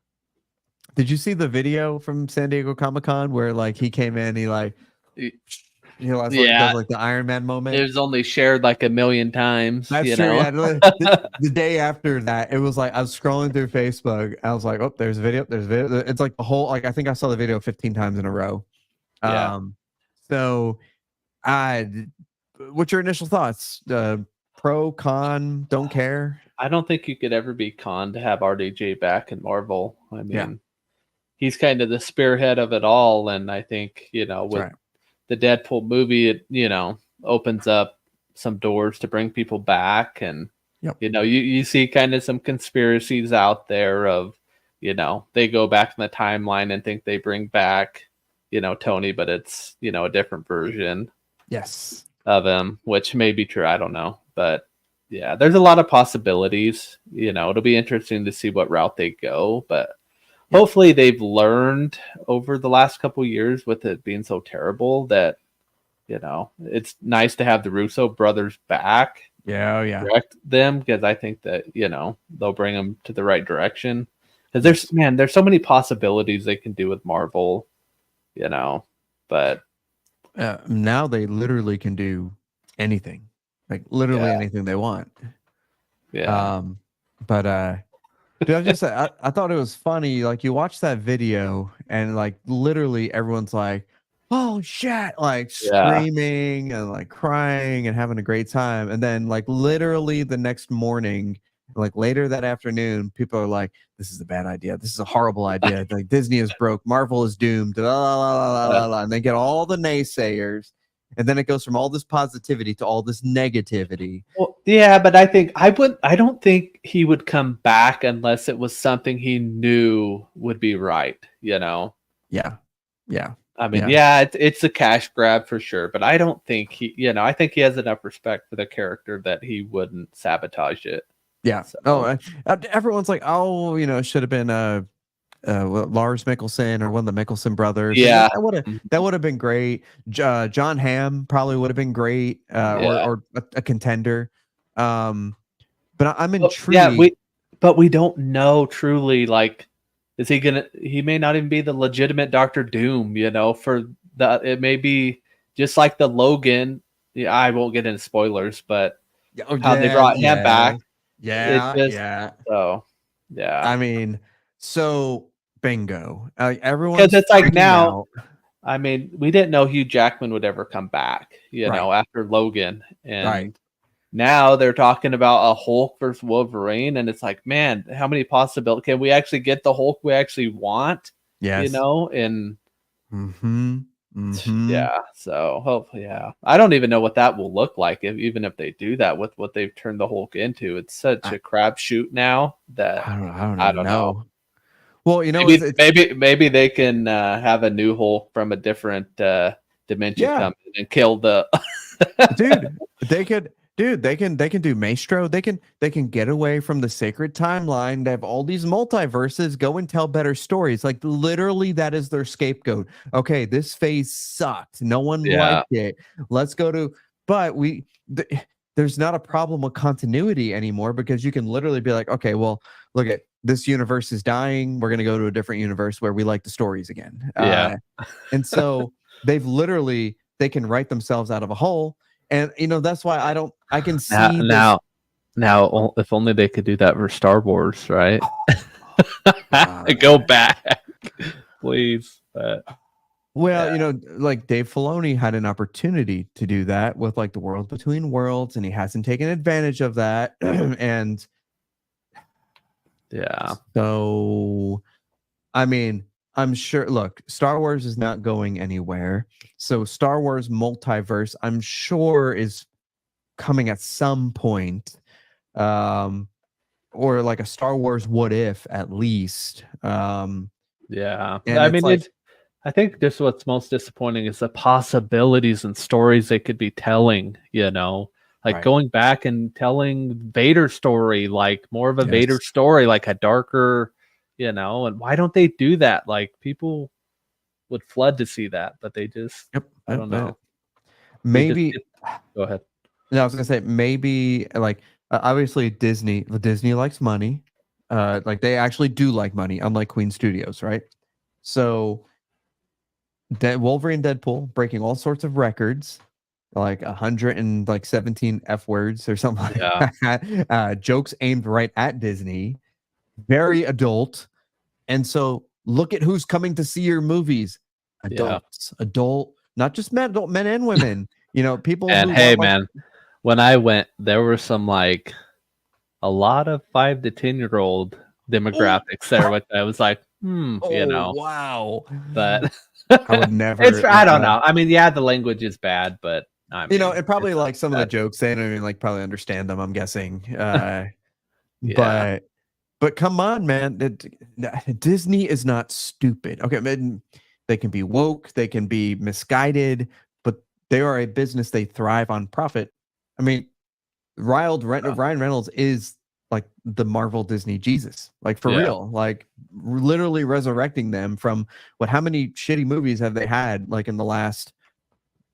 Did you see the video from San Diego Comic-Con where like he came in, he does like the Iron Man moment? It was only shared like 1 million times. That's true. Yeah, the day after that, it was like I was scrolling through Facebook. I was like, oh, there's a video. There's a video. It's like the whole, like I think I saw the video 15 times in a row. So what's your initial thoughts? Pro, con, don't care? I don't think you could ever be con to have RDJ back in Marvel. I mean, he's kind of the spearhead of it all. And I think, with the Deadpool movie, it, opens up some doors to bring people back. And, you see kind of some conspiracies out there of, they go back in the timeline and think they bring back, Tony, but it's, a different version. Yes. of him, which may be true. I don't know, but yeah, there's a lot of possibilities. It'll be interesting to see what route they go, but hopefully they've learned over the last couple years with it being so terrible that it's nice to have the Russo brothers back. Yeah, yeah. Direct them, because I think that they'll bring them to the right direction. Because there's so many possibilities they can do with Marvel, but now they literally can do anything, like literally anything they want. Yeah. But dude, I thought it was funny. Like you watch that video and like literally everyone's like, "Oh shit!" Like screaming and like crying and having a great time. And then like literally the next morning, like later that afternoon, people are like, "This is a bad idea. This is a horrible idea. Like Disney is broke. Marvel is doomed." La, la, la, la, la, la. And they get all the naysayers. And then it goes from all this positivity to all this negativity. Well, yeah, but I don't think he would come back unless it was something he knew would be right, Yeah. I mean, it's a cash grab for sure, but I don't think I think he has enough respect for the character that he wouldn't sabotage it. Yeah. So. Everyone's like, "Oh, it should have been Lars Mikkelsen or one of the Mikkelsen brothers." Yeah, that would have been great. John Hamm probably would have been great, or a contender. But I'm intrigued. But we don't know truly. Like, is he gonna? He may not even be the legitimate Doctor Doom. It may be just like the Logan. Yeah, I won't get into spoilers, but how they brought him back. Yeah. So, yeah. I mean, so bingo. Everyone, because it's like now. I mean, we didn't know Hugh Jackman would ever come back. After Logan, and now they're talking about a Hulk versus Wolverine, and it's like, man, how many possibilities? Can we actually get the Hulk we actually want? Yes. And yeah. So hopefully, I don't even know what that will look like, even if they do that with what they've turned the Hulk into. It's such a crapshoot now that I don't know. Well, maybe they can have a new Hulk from a different dimension come in and kill the dude. They can do Maestro. They can get away from the sacred timeline. They have all these multiverses. Go and tell better stories. Like literally, that is their scapegoat. Okay, this phase sucked. No one liked it. Let's go to. But there's not a problem with continuity anymore because you can literally be like, okay, well, look at this universe is dying. We're gonna go to a different universe where we like the stories again. And so they can write themselves out of a hole. And that's why I can see now if only they could do that for Star Wars, right? Go back, please. Well, like Dave Filoni had an opportunity to do that with like the World Between Worlds, and he hasn't taken advantage of that. And so I mean, I'm sure. Look, Star Wars is not going anywhere. So Star Wars multiverse, I'm sure, is coming at some point, or like a Star Wars what if at least. I mean, I think just what's most disappointing is the possibilities and stories they could be telling. Going back and telling Vader's story, like more of a Vader story, like a darker. And why don't they do that? Like people would flood to see that, but they just I don't know. Maybe go ahead. No, I was gonna say maybe like obviously Disney likes money. Like they actually do like money, unlike Queen Studios, right? So Wolverine, Deadpool breaking all sorts of records, like 117 F words or something like that. Jokes aimed right at Disney. Very adult. And so look at who's coming to see your movies. Adult, not just men, adult men and women. People. And hey, man, when I went, there were some like a lot of 5 to 10-year-old demographics there, which I was like, wow. But I would never. I don't know. I mean, the language is bad, but I mean, it probably like some of the jokes they don't even like probably understand them. I'm guessing. But come on, man. Disney is not stupid. Okay, they can be woke, they can be misguided, but they are a business. They thrive on profit. I mean, Ryan Reynolds is like the Marvel Disney Jesus, like for real, like literally resurrecting them from how many shitty movies have they had like in the last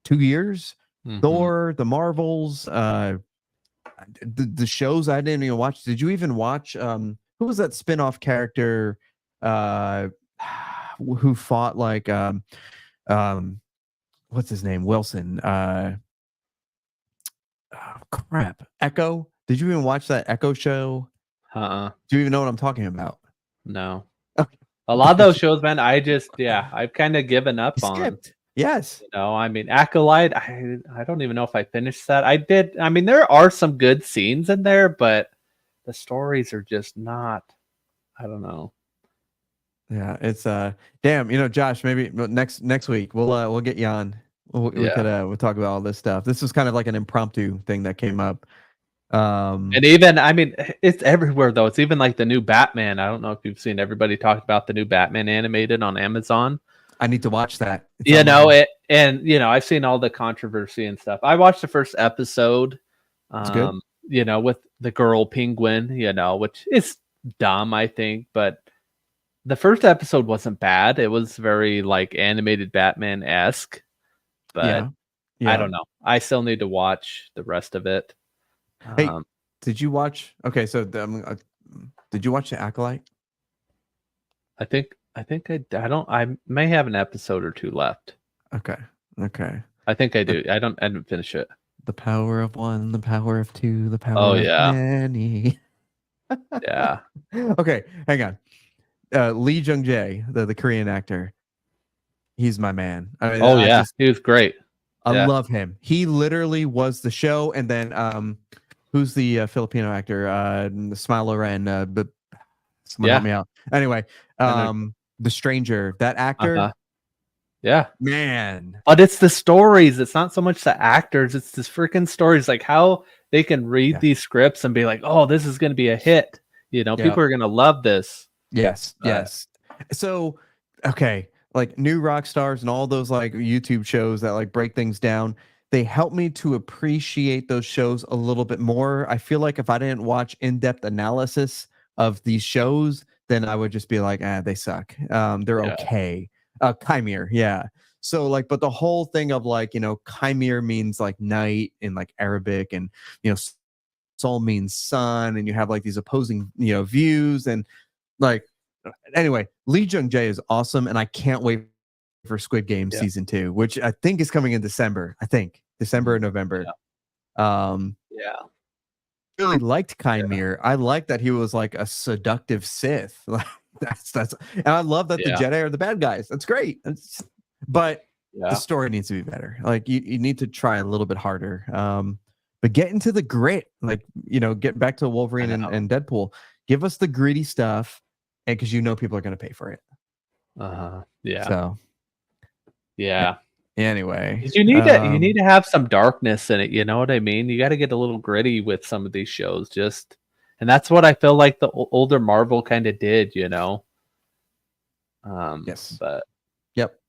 2 years? Thor, the Marvels, the shows I didn't even watch. Did you even watch who was that spin-off character who fought like what's his name? Wilson. Oh, crap. Echo. Did you even watch that Echo show? Do you even know what I'm talking about? No. A lot of those shows, man, I've kind of given up on. Yes. You know, I mean, Acolyte, I don't even know if I finished that. I did. I mean, there are some good scenes in there, but the stories are just not, I don't know. Yeah, it's damn, you know, Josh, maybe next week we'll get you on. We could we'll talk about all this stuff. This was kind of like an impromptu thing that came up. And even, I mean, it's everywhere though. It's even like the new Batman. I don't know if you've seen everybody talk about the new Batman animated on Amazon. I need to watch that. You know it, and you know, I've seen all the controversy and stuff. I watched the first episode. It's good. You know, with the girl penguin, you know, which is dumb, I think, but the first episode wasn't bad. It was very like animated Batman-esque, but I don't know. I still need to watch the rest of it. Hey, did you watch? Okay, so did you watch The Acolyte? I think I don't. I may have an episode or two left. Okay. I think I do. I didn't finish it. The power of one, the power of two, the power of many. Yeah. Okay, hang on. Lee Jung-jae, the Korean actor, he's my man. I mean, he was great. I love him. He literally was the show. And then who's the Filipino actor? Smilo Ren. But someone help me out. Anyway, the Stranger, that actor. Yeah, man. But it's the stories. It's not so much the actors. It's this freaking stories. Like how they can read these scripts and be like, "Oh, this is going to be a hit." You know, people are going to love this. Yes. So, okay, like New Rock Stars and all those like YouTube shows that like break things down, they help me to appreciate those shows a little bit more. I feel like if I didn't watch in-depth analysis of these shows, then I would just be like, they suck. They're okay. Chimere, So like, but the whole thing of like, you know, Chimere means like night in like Arabic, and you know, Sol means sun, and you have like these opposing, you know, views. And like, anyway, Lee Jung-jae is awesome, and I can't wait for Squid Game season 2, which I think is coming in December. I think December or November. Really liked Chimere. I like that he was like a seductive Sith. Like that's, and I love that the Jedi are the bad guys. That's great. But the story needs to be better. Like you need to try a little bit harder. But get into the grit. Like, you know, get back to Wolverine and Deadpool. Give us the gritty stuff. And because you know people are going to pay for it. So anyway, you need to have some darkness in it. You know what I mean? You got to get a little gritty with some of these shows. And that's what I feel like the older Marvel kind of did. You know. Yes. But yep.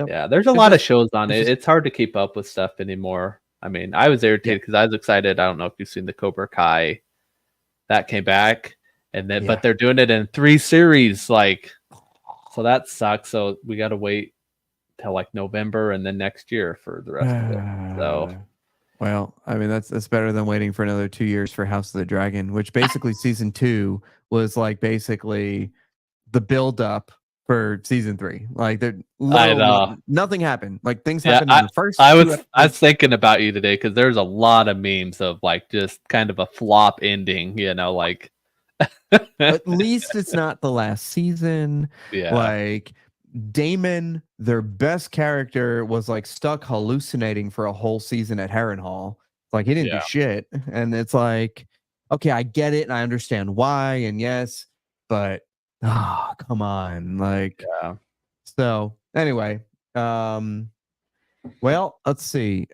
Yeah, there's a lot of shows on it. It's hard to keep up with stuff anymore. I mean, I was irritated because I was excited. I don't know if you've seen the Cobra Kai that came back. And then, but they're doing it in 3 series, like, so that sucks. So we got to wait till like November and then next year for the rest of it. So, well, I mean, that's better than waiting for another 2 years for House of the Dragon, which basically season 2 was like basically the build up for season 3. Like, nothing happened. Like things happened in the first. I was thinking about you today because there's a lot of memes of like just kind of a flop ending, you know, like. At least it's not the last season. Like Damon, their best character, was like stuck hallucinating for a whole season at Harrenhal. Like he didn't do shit. And it's like, okay, I get it and I understand why, and yes, but come on. Like so anyway, well, let's see.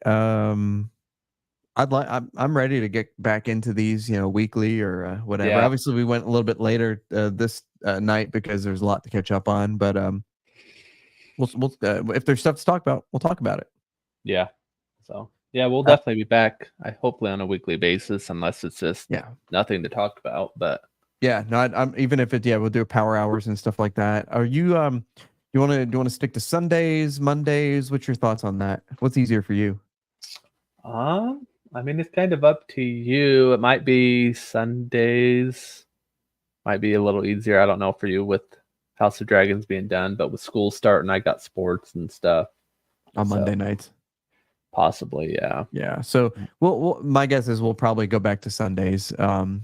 I'm ready to get back into these, you know, weekly or whatever. Obviously, we went a little bit later this night because there's a lot to catch up on. But we'll if there's stuff to talk about, we'll talk about it. Yeah, So yeah, we'll definitely be back. Hopefully on a weekly basis, unless it's just nothing to talk about. But yeah, no, I'm even if it we'll do power hours and stuff like that. Are you do you want to stick to Sundays, Mondays? What's your thoughts on that? What's easier for you? I mean, it's kind of up to you. It might be Sundays, might be a little easier. I don't know for you with House of Dragons being done, but with school starting, I got sports and stuff On Monday nights. Possibly, yeah. Yeah. So, my guess is we'll probably go back to Sundays,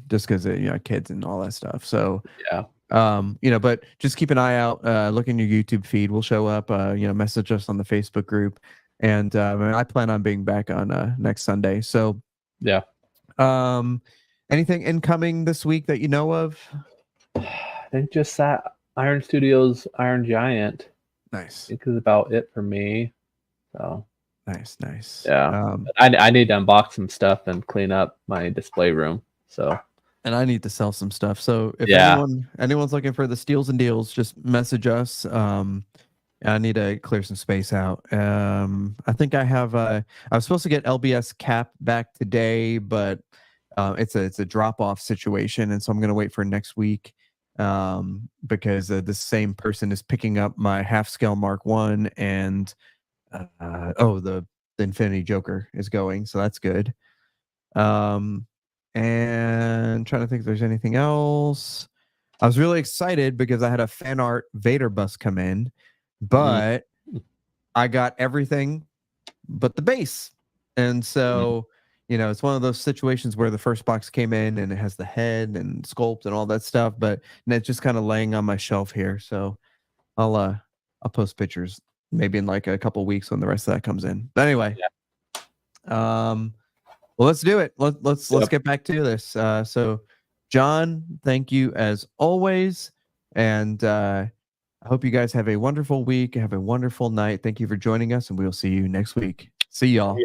just because kids and all that stuff. So, yeah. But just keep an eye out. Look in your YouTube feed. We'll show up. Message us on the Facebook group, and I plan on being back on next Sunday. So, yeah. Anything incoming this week that you know of? I think just that Iron Studios Iron Giant. Nice. I think is about it for me. So. Nice. Yeah. I need to unbox some stuff and clean up my display room. So. And I need to sell some stuff. So if anyone's looking for the steals and deals, just message us. I need to clear some space out. I think I have. I was supposed to get LBS Cap back today, but it's a drop off situation, and so I'm gonna wait for next week because the same person is picking up my half scale Mark 1 and. The Infinity Joker is going, so that's good. And trying to think if there's anything else. I was really excited because I had a fan art Vader bus come in, but I got everything but the base. And so, it's one of those situations where the first box came in and it has the head and sculpt and all that stuff, but it's just kind of laying on my shelf here. So I'll post pictures maybe in like a couple weeks when the rest of that comes in. But anyway, well, let's do it. Let's get back to this. So, John, thank you as always, and I hope you guys have a wonderful week. Have a wonderful night. Thank you for joining us, and we will see you next week. See y'all.